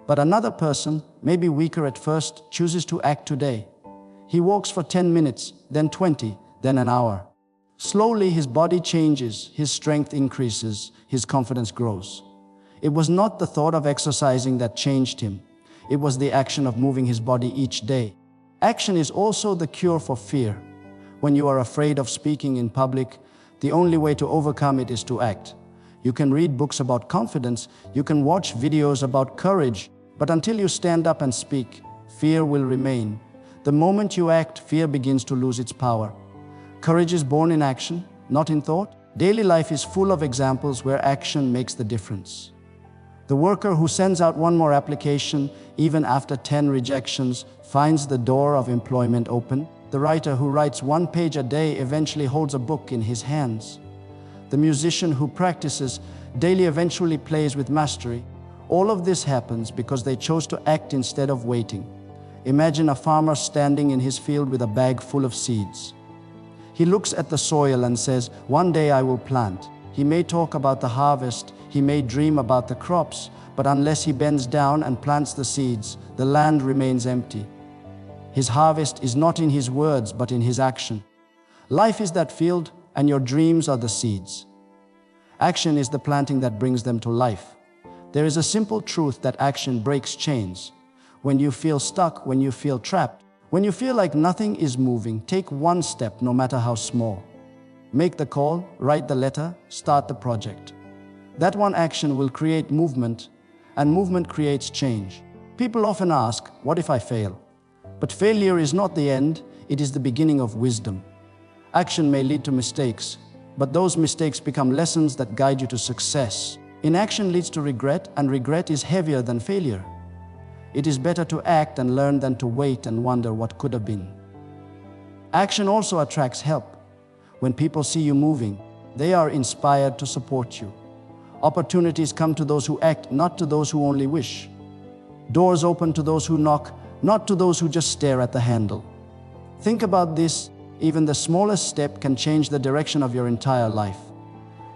But another person, maybe weaker at first, chooses to act today. He walks for 10 minutes, then 20, then an hour. Slowly his body changes, his strength increases, his confidence grows. It was not the thought of exercising that changed him. It was the action of moving his body each day. Action is also the cure for fear. When you are afraid of speaking in public, the only way to overcome it is to act. You can read books about confidence, you can watch videos about courage, but until you stand up and speak, fear will remain. The moment you act, fear begins to lose its power. Courage is born in action, not in thought. Daily life is full of examples where action makes the difference. The worker who sends out one more application, even after 10 rejections, finds the door of employment open. The writer who writes 1 page a day eventually holds a book in his hands. The musician who practices daily eventually plays with mastery. All of this happens because they chose to act instead of waiting. Imagine a farmer standing in his field with a bag full of seeds. He looks at the soil and says, one day I will plant. He may talk about the harvest, he may dream about the crops, but unless he bends down and plants the seeds, the land remains empty. His harvest is not in his words, but in his action. Life is that field, and your dreams are the seeds. Action is the planting that brings them to life. There is a simple truth that action breaks chains. When you feel stuck, when you feel trapped, when you feel like nothing is moving, take one step, no matter how small. Make the call, write the letter, start the project. That one action will create movement, and movement creates change. People often ask, what if I fail? But failure is not the end, it is the beginning of wisdom. Action may lead to mistakes, but those mistakes become lessons that guide you to success. Inaction leads to regret, and regret is heavier than failure. It is better to act and learn than to wait and wonder what could have been. Action also attracts help. When people see you moving, they are inspired to support you. Opportunities come to those who act, not to those who only wish. Doors open to those who knock, not to those who just stare at the handle. Think about this. Even the smallest step can change the direction of your entire life.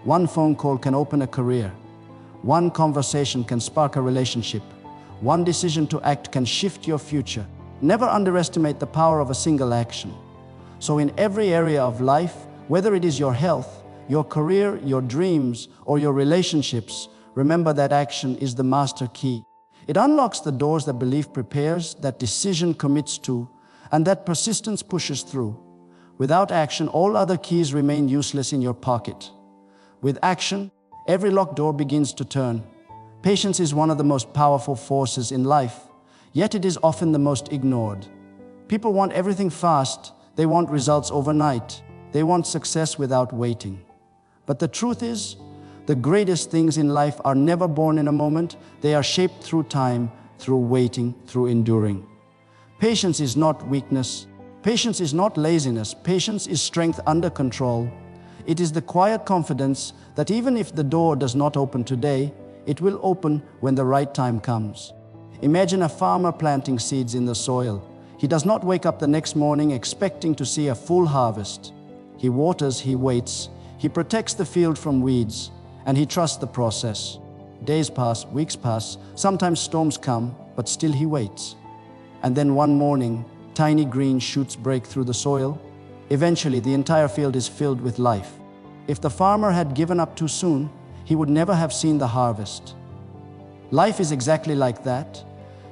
One phone call can open a career. One conversation can spark a relationship. One decision to act can shift your future. Never underestimate the power of a single action. So in every area of life, whether it is your health, your career, your dreams, or your relationships, remember that action is the master key. It unlocks the doors that belief prepares, that decision commits to, and that persistence pushes through. Without action, all other keys remain useless in your pocket. With action, every locked door begins to turn. Patience is one of the most powerful forces in life, yet it is often the most ignored. People want everything fast. They want results overnight. They want success without waiting. But the truth is, the greatest things in life are never born in a moment. They are shaped through time, through waiting, through enduring. Patience is not weakness. Patience is not laziness. Patience is strength under control. It is the quiet confidence that even if the door does not open today, it will open when the right time comes. Imagine a farmer planting seeds in the soil. He does not wake up the next morning expecting to see a full harvest. He waters, he waits, he protects the field from weeds, and he trusts the process. Days pass, weeks pass, sometimes storms come, but still he waits. And then one morning, tiny green shoots break through the soil. Eventually, the entire field is filled with life. If the farmer had given up too soon, he would never have seen the harvest. Life is exactly like that.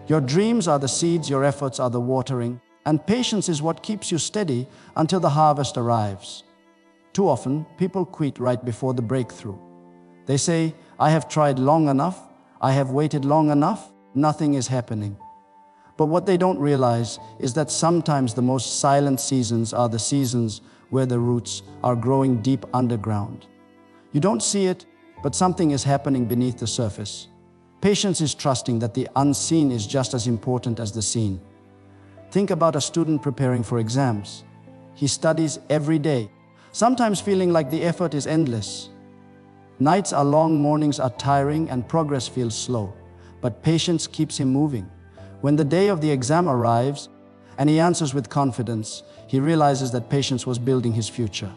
Your dreams are the seeds, your efforts are the watering, and patience is what keeps you steady until the harvest arrives. Too often, people quit right before the breakthrough. They say, I have tried long enough, I have waited long enough, nothing is happening. But what they don't realize is that sometimes the most silent seasons are the seasons where the roots are growing deep underground. You don't see it, but something is happening beneath the surface. Patience is trusting that the unseen is just as important as the seen. Think about a student preparing for exams. He studies every day, sometimes feeling like the effort is endless. Nights are long, mornings are tiring, and progress feels slow. But patience keeps him moving. When the day of the exam arrives, and he answers with confidence, he realizes that patience was building his future.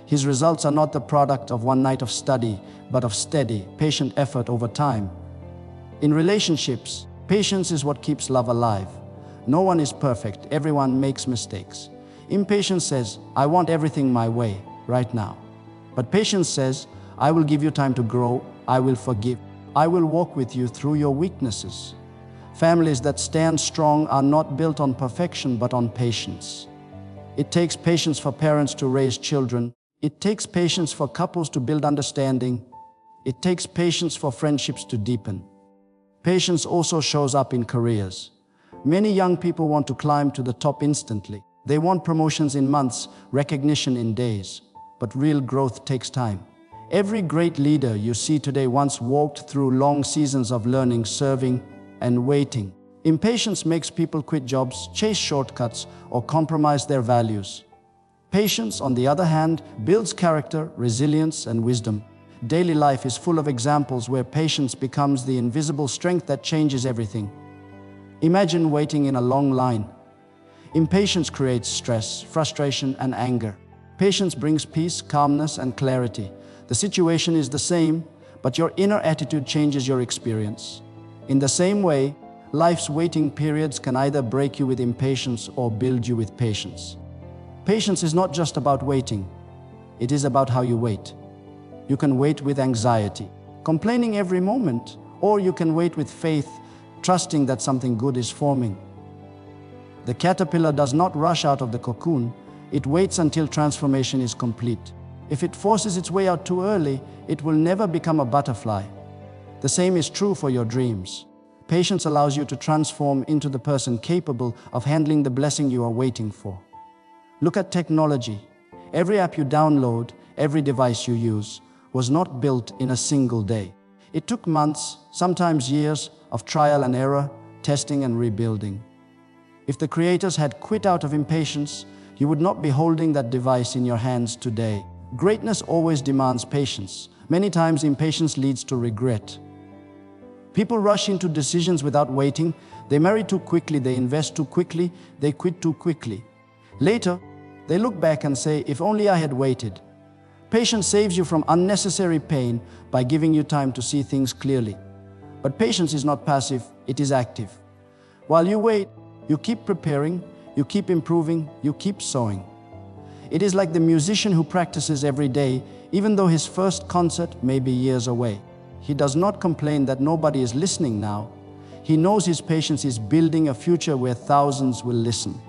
His results are not the product of one night of study, but of steady, patient effort over time. In relationships, patience is what keeps love alive. No one is perfect, everyone makes mistakes. Impatience says, I want everything my way, right now. But patience says, I will give you time to grow, I will forgive, I will walk with you through your weaknesses. Families that stand strong are not built on perfection, but on patience. It takes patience for parents to raise children. It takes patience for couples to build understanding. It takes patience for friendships to deepen. Patience also shows up in careers. Many young people want to climb to the top instantly. They want promotions in months, recognition in days. But real growth takes time. Every great leader you see today once walked through long seasons of learning, serving, and waiting. Impatience makes people quit jobs, chase shortcuts, or compromise their values. Patience, on the other hand, builds character, resilience, and wisdom. Daily life is full of examples where patience becomes the invisible strength that changes everything. Imagine waiting in a long line. Impatience creates stress, frustration, and anger. Patience brings peace, calmness, and clarity. The situation is the same, but your inner attitude changes your experience. In the same way, life's waiting periods can either break you with impatience or build you with patience. Patience is not just about waiting. It is about how you wait. You can wait with anxiety, complaining every moment, or you can wait with faith, trusting that something good is forming. The caterpillar does not rush out of the cocoon. It waits until transformation is complete. If it forces its way out too early, it will never become a butterfly. The same is true for your dreams. Patience allows you to transform into the person capable of handling the blessing you are waiting for. Look at technology. Every app you download, every device you use, was not built in a single day. It took months, sometimes years, of trial and error, testing and rebuilding. If the creators had quit out of impatience, you would not be holding that device in your hands today. Greatness always demands patience. Many times impatience leads to regret. People rush into decisions without waiting. They marry too quickly, they invest too quickly, they quit too quickly. Later, they look back and say, if only I had waited. Patience saves you from unnecessary pain by giving you time to see things clearly. But patience is not passive, it is active. While you wait, you keep preparing, you keep improving, you keep sowing. It is like the musician who practices every day, even though his first concert may be years away. He does not complain that nobody is listening now. He knows his patience is building a future where thousands will listen.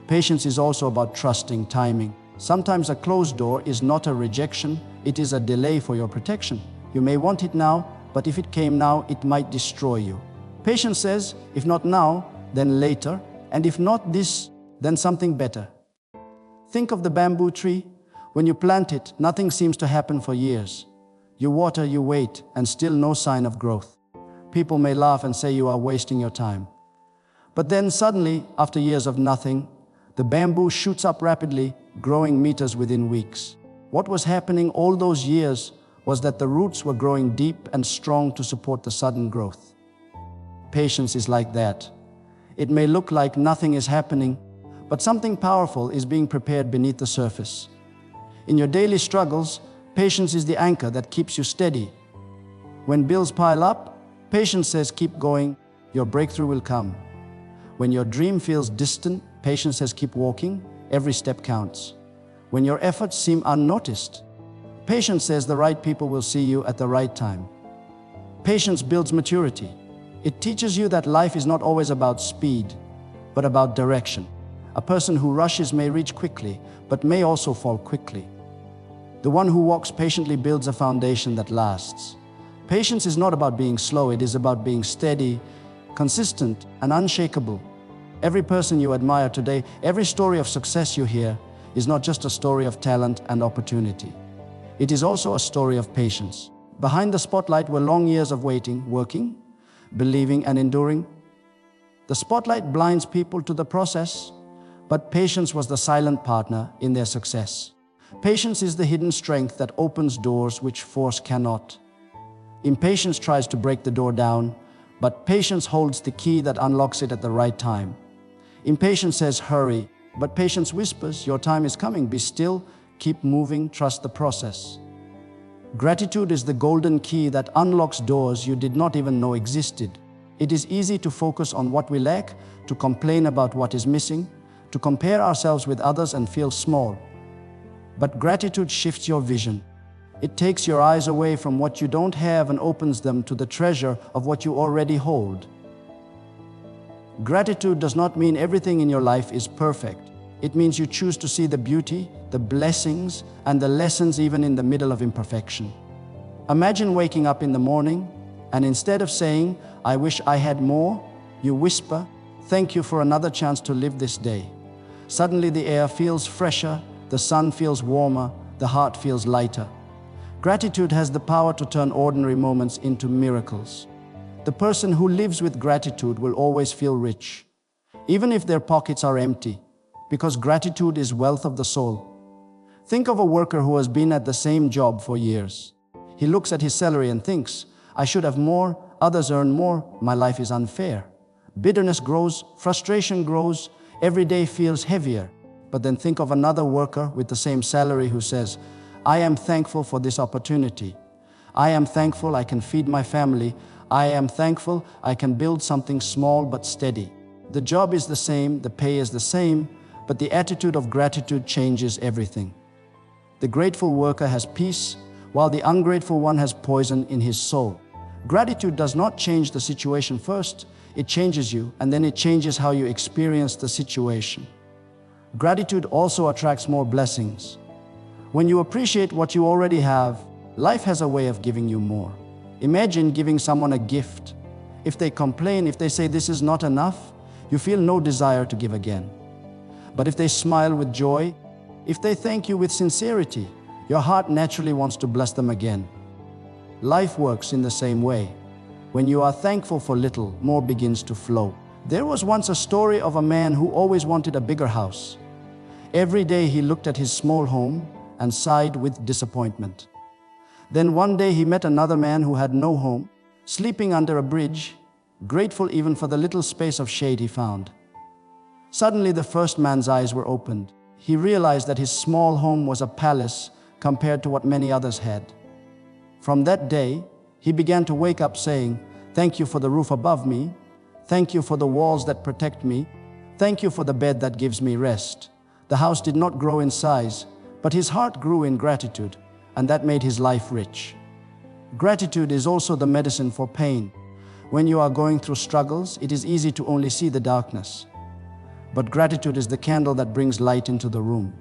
Patience is also about trusting timing. Sometimes a closed door is not a rejection, it is a delay for your protection. You may want it now, but if it came now, it might destroy you. Patience says, if not now, then later, and if not this, then something better. Think of the bamboo tree. When you plant it, nothing seems to happen for years. You water, you wait, and still no sign of growth. People may laugh and say you are wasting your time. But then suddenly, after years of nothing, the bamboo shoots up rapidly, growing meters within weeks. What was happening all those years was that the roots were growing deep and strong to support the sudden growth. Patience is like that. It may look like nothing is happening, but something powerful is being prepared beneath the surface. In your daily struggles, patience is the anchor that keeps you steady. When bills pile up, patience says keep going, your breakthrough will come. When your dream feels distant, patience says keep walking, every step counts. When your efforts seem unnoticed, patience says the right people will see you at the right time. Patience builds maturity. It teaches you that life is not always about speed, but about direction. A person who rushes may reach quickly, but may also fall quickly. The one who walks patiently builds a foundation that lasts. Patience is not about being slow, it is about being steady, consistent, and unshakable. Every person you admire today, every story of success you hear, is not just a story of talent and opportunity. It is also a story of patience. Behind the spotlight were long years of waiting, working, believing, and enduring. The spotlight blinds people to the process, but patience was the silent partner in their success. Patience is the hidden strength that opens doors which force cannot. Impatience tries to break the door down, but patience holds the key that unlocks it at the right time. Impatience says, hurry, but patience whispers, your time is coming, be still, keep moving, trust the process. Gratitude is the golden key that unlocks doors you did not even know existed. It is easy to focus on what we lack, to complain about what is missing, to compare ourselves with others and feel small. But gratitude shifts your vision. It takes your eyes away from what you don't have and opens them to the treasure of what you already hold. Gratitude does not mean everything in your life is perfect. It means you choose to see the beauty, the blessings, and the lessons even in the middle of imperfection. Imagine waking up in the morning, and instead of saying, I wish I had more, you whisper, thank you for another chance to live this day. Suddenly the air feels fresher, the sun feels warmer, the heart feels lighter. Gratitude has the power to turn ordinary moments into miracles. The person who lives with gratitude will always feel rich, even if their pockets are empty, because gratitude is wealth of the soul. Think of a worker who has been at the same job for years. He looks at his salary and thinks, I should have more, others earn more, my life is unfair. Bitterness grows, frustration grows, every day feels heavier. But then think of another worker with the same salary who says, I am thankful for this opportunity. I am thankful I can feed my family. I am thankful I can build something small but steady. The job is the same, the pay is the same, but the attitude of gratitude changes everything. The grateful worker has peace, while the ungrateful one has poison in his soul. Gratitude does not change the situation first, it changes you, and then it changes how you experience the situation. Gratitude also attracts more blessings. When you appreciate what you already have, life has a way of giving you more. Imagine giving someone a gift. If they complain, if they say this is not enough, you feel no desire to give again. But if they smile with joy, if they thank you with sincerity, your heart naturally wants to bless them again. Life works in the same way. When you are thankful for little, more begins to flow. There was once a story of a man who always wanted a bigger house. Every day he looked at his small home and sighed with disappointment. Then one day he met another man who had no home, sleeping under a bridge, grateful even for the little space of shade he found. Suddenly the first man's eyes were opened. He realized that his small home was a palace compared to what many others had. From that day, he began to wake up saying, thank you for the roof above me, thank you for the walls that protect me, thank you for the bed that gives me rest. The house did not grow in size, but his heart grew in gratitude, and that made his life rich. Gratitude is also the medicine for pain. When you are going through struggles, it is easy to only see the darkness. But gratitude is the candle that brings light into the room.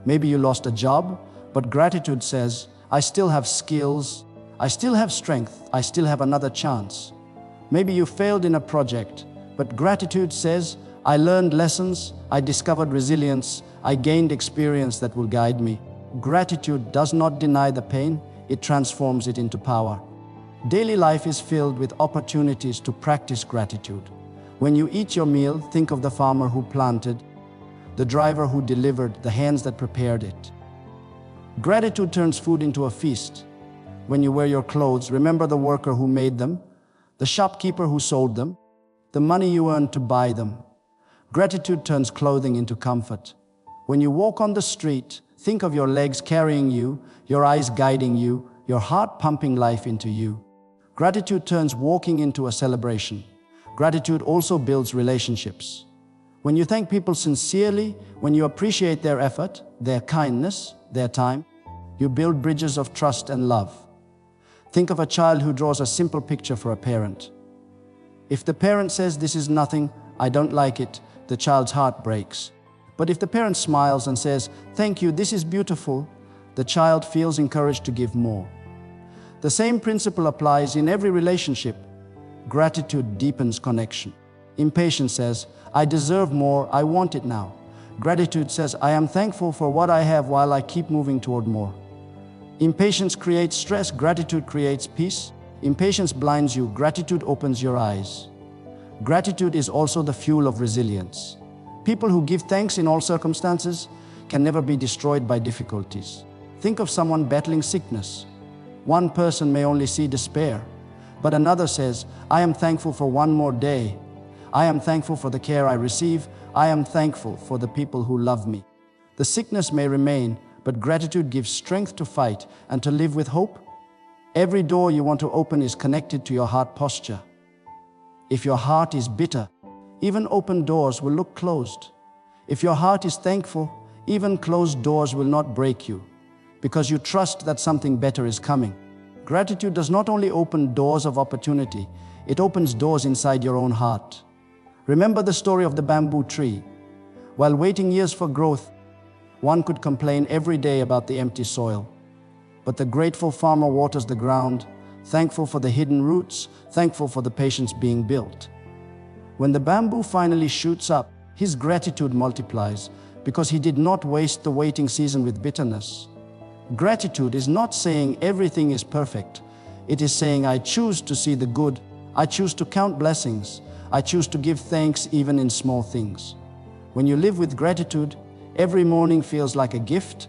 Maybe you lost a job, but gratitude says, I still have skills, I still have strength, I still have another chance. Maybe you failed in a project, but gratitude says, I learned lessons, I discovered resilience, I gained experience that will guide me. Gratitude does not deny the pain, it transforms it into power. Daily life is filled with opportunities to practice gratitude. When you eat your meal, think of the farmer who planted, the driver who delivered, the hands that prepared it. Gratitude turns food into a feast. When you wear your clothes, remember the worker who made them, the shopkeeper who sold them, the money you earned to buy them. Gratitude turns clothing into comfort. When you walk on the street, think of your legs carrying you, your eyes guiding you, your heart pumping life into you. Gratitude turns walking into a celebration. Gratitude also builds relationships. When you thank people sincerely, when you appreciate their effort, their kindness, their time, you build bridges of trust and love. Think of a child who draws a simple picture for a parent. If the parent says, this is nothing, I don't like it, the child's heart breaks. But if the parent smiles and says, thank you, this is beautiful, the child feels encouraged to give more. The same principle applies in every relationship. Gratitude deepens connection. Impatience says, I deserve more, I want it now. Gratitude says, I am thankful for what I have while I keep moving toward more. Impatience creates stress, gratitude creates peace. Impatience blinds you, gratitude opens your eyes. Gratitude is also the fuel of resilience. People who give thanks in all circumstances can never be destroyed by difficulties. Think of someone battling sickness. One person may only see despair, but another says, I am thankful for one more day. I am thankful for the care I receive. I am thankful for the people who love me. The sickness may remain, but gratitude gives strength to fight and to live with hope. Every door you want to open is connected to your heart posture. If your heart is bitter, even open doors will look closed. If your heart is thankful, even closed doors will not break you, because you trust that something better is coming. Gratitude does not only open doors of opportunity, it opens doors inside your own heart. Remember the story of the bamboo tree. While waiting years for growth, one could complain every day about the empty soil. But the grateful farmer waters the ground, thankful for the hidden roots, thankful for the patience being built. When the bamboo finally shoots up, his gratitude multiplies because he did not waste the waiting season with bitterness. Gratitude is not saying everything is perfect. It is saying, I choose to see the good. I choose to count blessings. I choose to give thanks even in small things. When you live with gratitude, every morning feels like a gift.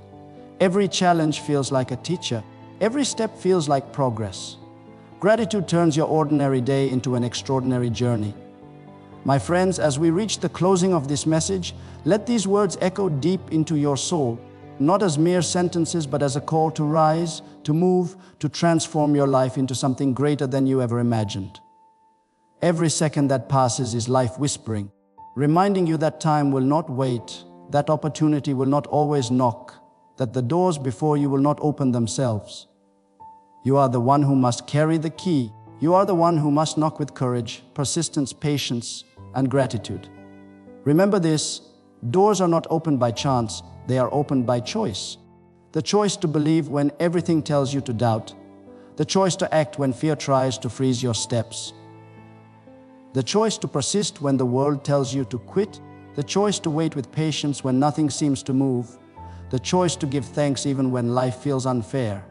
Every challenge feels like a teacher. Every step feels like progress. Gratitude turns your ordinary day into an extraordinary journey. My friends, as we reach the closing of this message, let these words echo deep into your soul, not as mere sentences, but as a call to rise, to move, to transform your life into something greater than you ever imagined. Every second that passes is life whispering, reminding you that time will not wait, that opportunity will not always knock, that the doors before you will not open themselves. You are the one who must carry the key. You are the one who must knock with courage, persistence, patience, and gratitude. Remember this, doors are not opened by chance, they are opened by choice. The choice to believe when everything tells you to doubt. The choice to act when fear tries to freeze your steps. The choice to persist when the world tells you to quit. The choice to wait with patience when nothing seems to move. The choice to give thanks even when life feels unfair.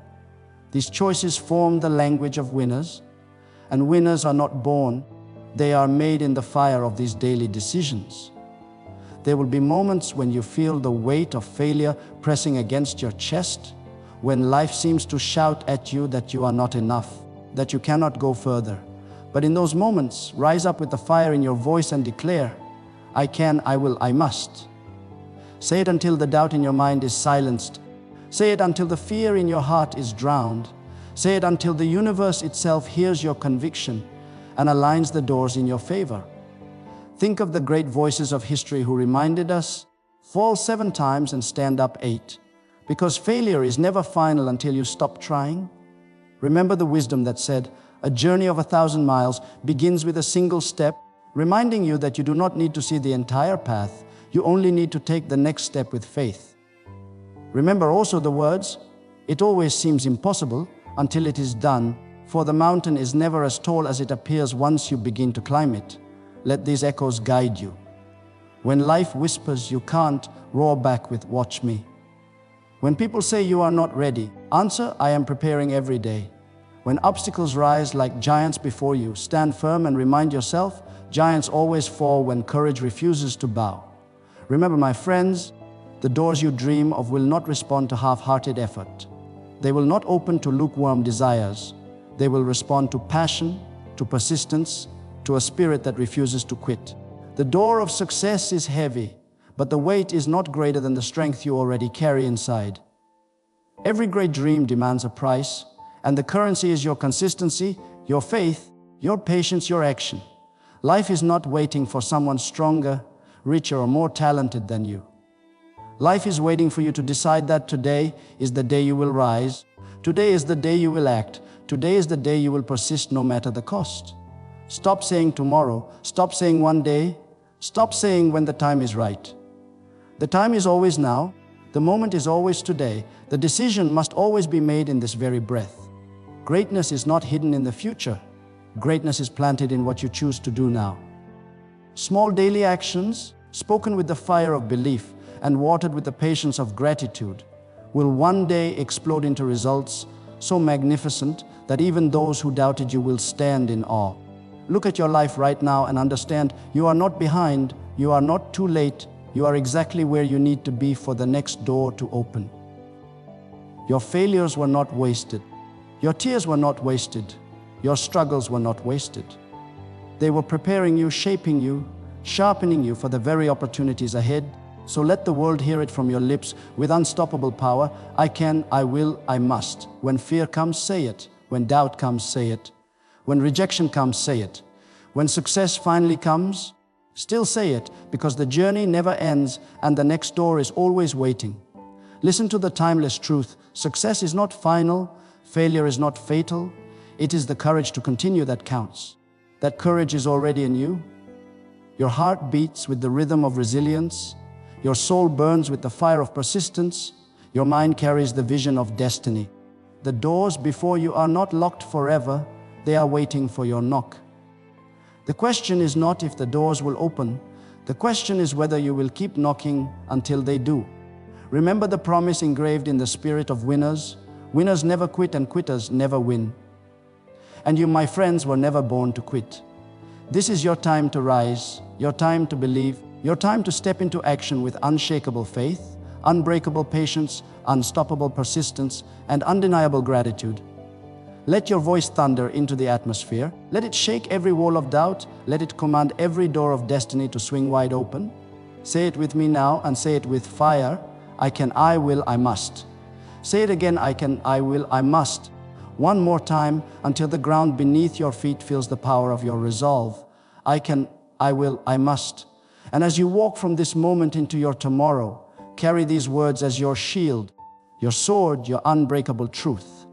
These choices form the language of winners, and winners are not born, they are made in the fire of these daily decisions. There will be moments when you feel the weight of failure pressing against your chest, when life seems to shout at you that you are not enough, that you cannot go further. But in those moments, rise up with the fire in your voice and declare, I can, I will, I must. Say it until the doubt in your mind is silenced. Say it until the fear in your heart is drowned. Say it until the universe itself hears your conviction and aligns the doors in your favor. Think of the great voices of history who reminded us, fall 7 times and stand up 8, because failure is never final until you stop trying. Remember the wisdom that said, a journey of 1,000 miles begins with a single step, reminding you that you do not need to see the entire path, you only need to take the next step with faith. Remember also the words, it always seems impossible until it is done, for the mountain is never as tall as it appears once you begin to climb it. Let these echoes guide you. When life whispers you can't, roar back with watch me. When people say you are not ready, answer, I am preparing every day. When obstacles rise like giants before you, stand firm and remind yourself, giants always fall when courage refuses to bow. Remember, my friends, the doors you dream of will not respond to half-hearted effort. They will not open to lukewarm desires. They will respond to passion, to persistence, to a spirit that refuses to quit. The door of success is heavy, but the weight is not greater than the strength you already carry inside. Every great dream demands a price, and the currency is your consistency, your faith, your patience, your action. Life is not waiting for someone stronger, richer, or more talented than you. Life is waiting for you to decide that today is the day you will rise. Today is the day you will act. Today is the day you will persist no matter the cost. Stop saying tomorrow. Stop saying one day. Stop saying when the time is right. The time is always now. The moment is always today. The decision must always be made in this very breath. Greatness is not hidden in the future. Greatness is planted in what you choose to do now. Small daily actions, spoken with the fire of belief and watered with the patience of gratitude, will one day explode into results so magnificent that even those who doubted you will stand in awe. Look at your life right now and understand you are not behind, you are not too late, you are exactly where you need to be for the next door to open. Your failures were not wasted. Your tears were not wasted. Your struggles were not wasted. They were preparing you, shaping you, sharpening you for the very opportunities ahead. So let the world hear it from your lips with unstoppable power. I can, I will, I must. When fear comes, say it. When doubt comes, say it. When rejection comes, say it. When success finally comes, still say it, because the journey never ends and the next door is always waiting. Listen to the timeless truth. Success is not final, failure is not fatal. It is the courage to continue that counts. That courage is already in you. Your heart beats with the rhythm of resilience. Your soul burns with the fire of persistence. Your mind carries the vision of destiny. The doors before you are not locked forever. They are waiting for your knock. The question is not if the doors will open. The question is whether you will keep knocking until they do. Remember the promise engraved in the spirit of winners. Winners never quit and quitters never win. And you, my friends, were never born to quit. This is your time to rise, your time to believe, your time to step into action with unshakable faith, unbreakable patience, unstoppable persistence, and undeniable gratitude. Let your voice thunder into the atmosphere. Let it shake every wall of doubt. Let it command every door of destiny to swing wide open. Say it with me now and say it with fire. I can, I will, I must. Say it again, I can, I will, I must. One more time until the ground beneath your feet feels the power of your resolve. I can, I will, I must. And as you walk from this moment into your tomorrow, carry these words as your shield, your sword, your unbreakable truth.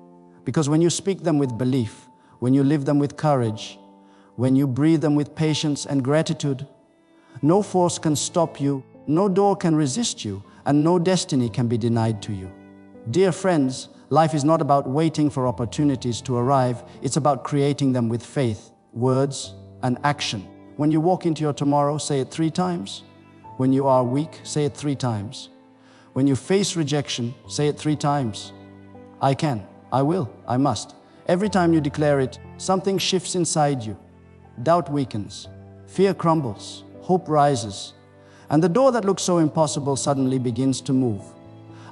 Because when you speak them with belief, when you live them with courage, when you breathe them with patience and gratitude, no force can stop you, no door can resist you, and no destiny can be denied to you. Dear friends, life is not about waiting for opportunities to arrive. It's about creating them with faith, words, and action. When you walk into your tomorrow, say it 3 times. When you are weak, say it 3 times. When you face rejection, say it 3 times. I can, I will, I must. Every time you declare it, something shifts inside you. Doubt weakens, fear crumbles, hope rises, and the door that looks so impossible suddenly begins to move.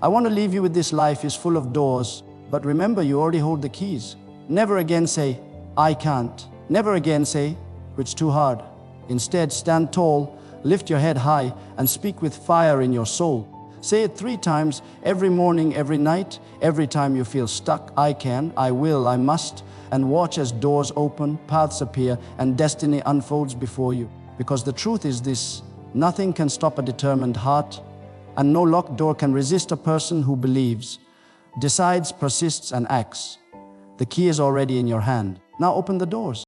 I want to leave you with this: life is full of doors, but remember, you already hold the keys. Never again say, I can't. Never again say, it's too hard. Instead, stand tall, lift your head high, and speak with fire in your soul. Say it 3 times, every morning, every night, every time you feel stuck. I can, I will, I must. And watch as doors open, paths appear, and destiny unfolds before you. Because the truth is this: nothing can stop a determined heart, and no locked door can resist a person who believes, decides, persists, and acts. The key is already in your hand. Now open the doors.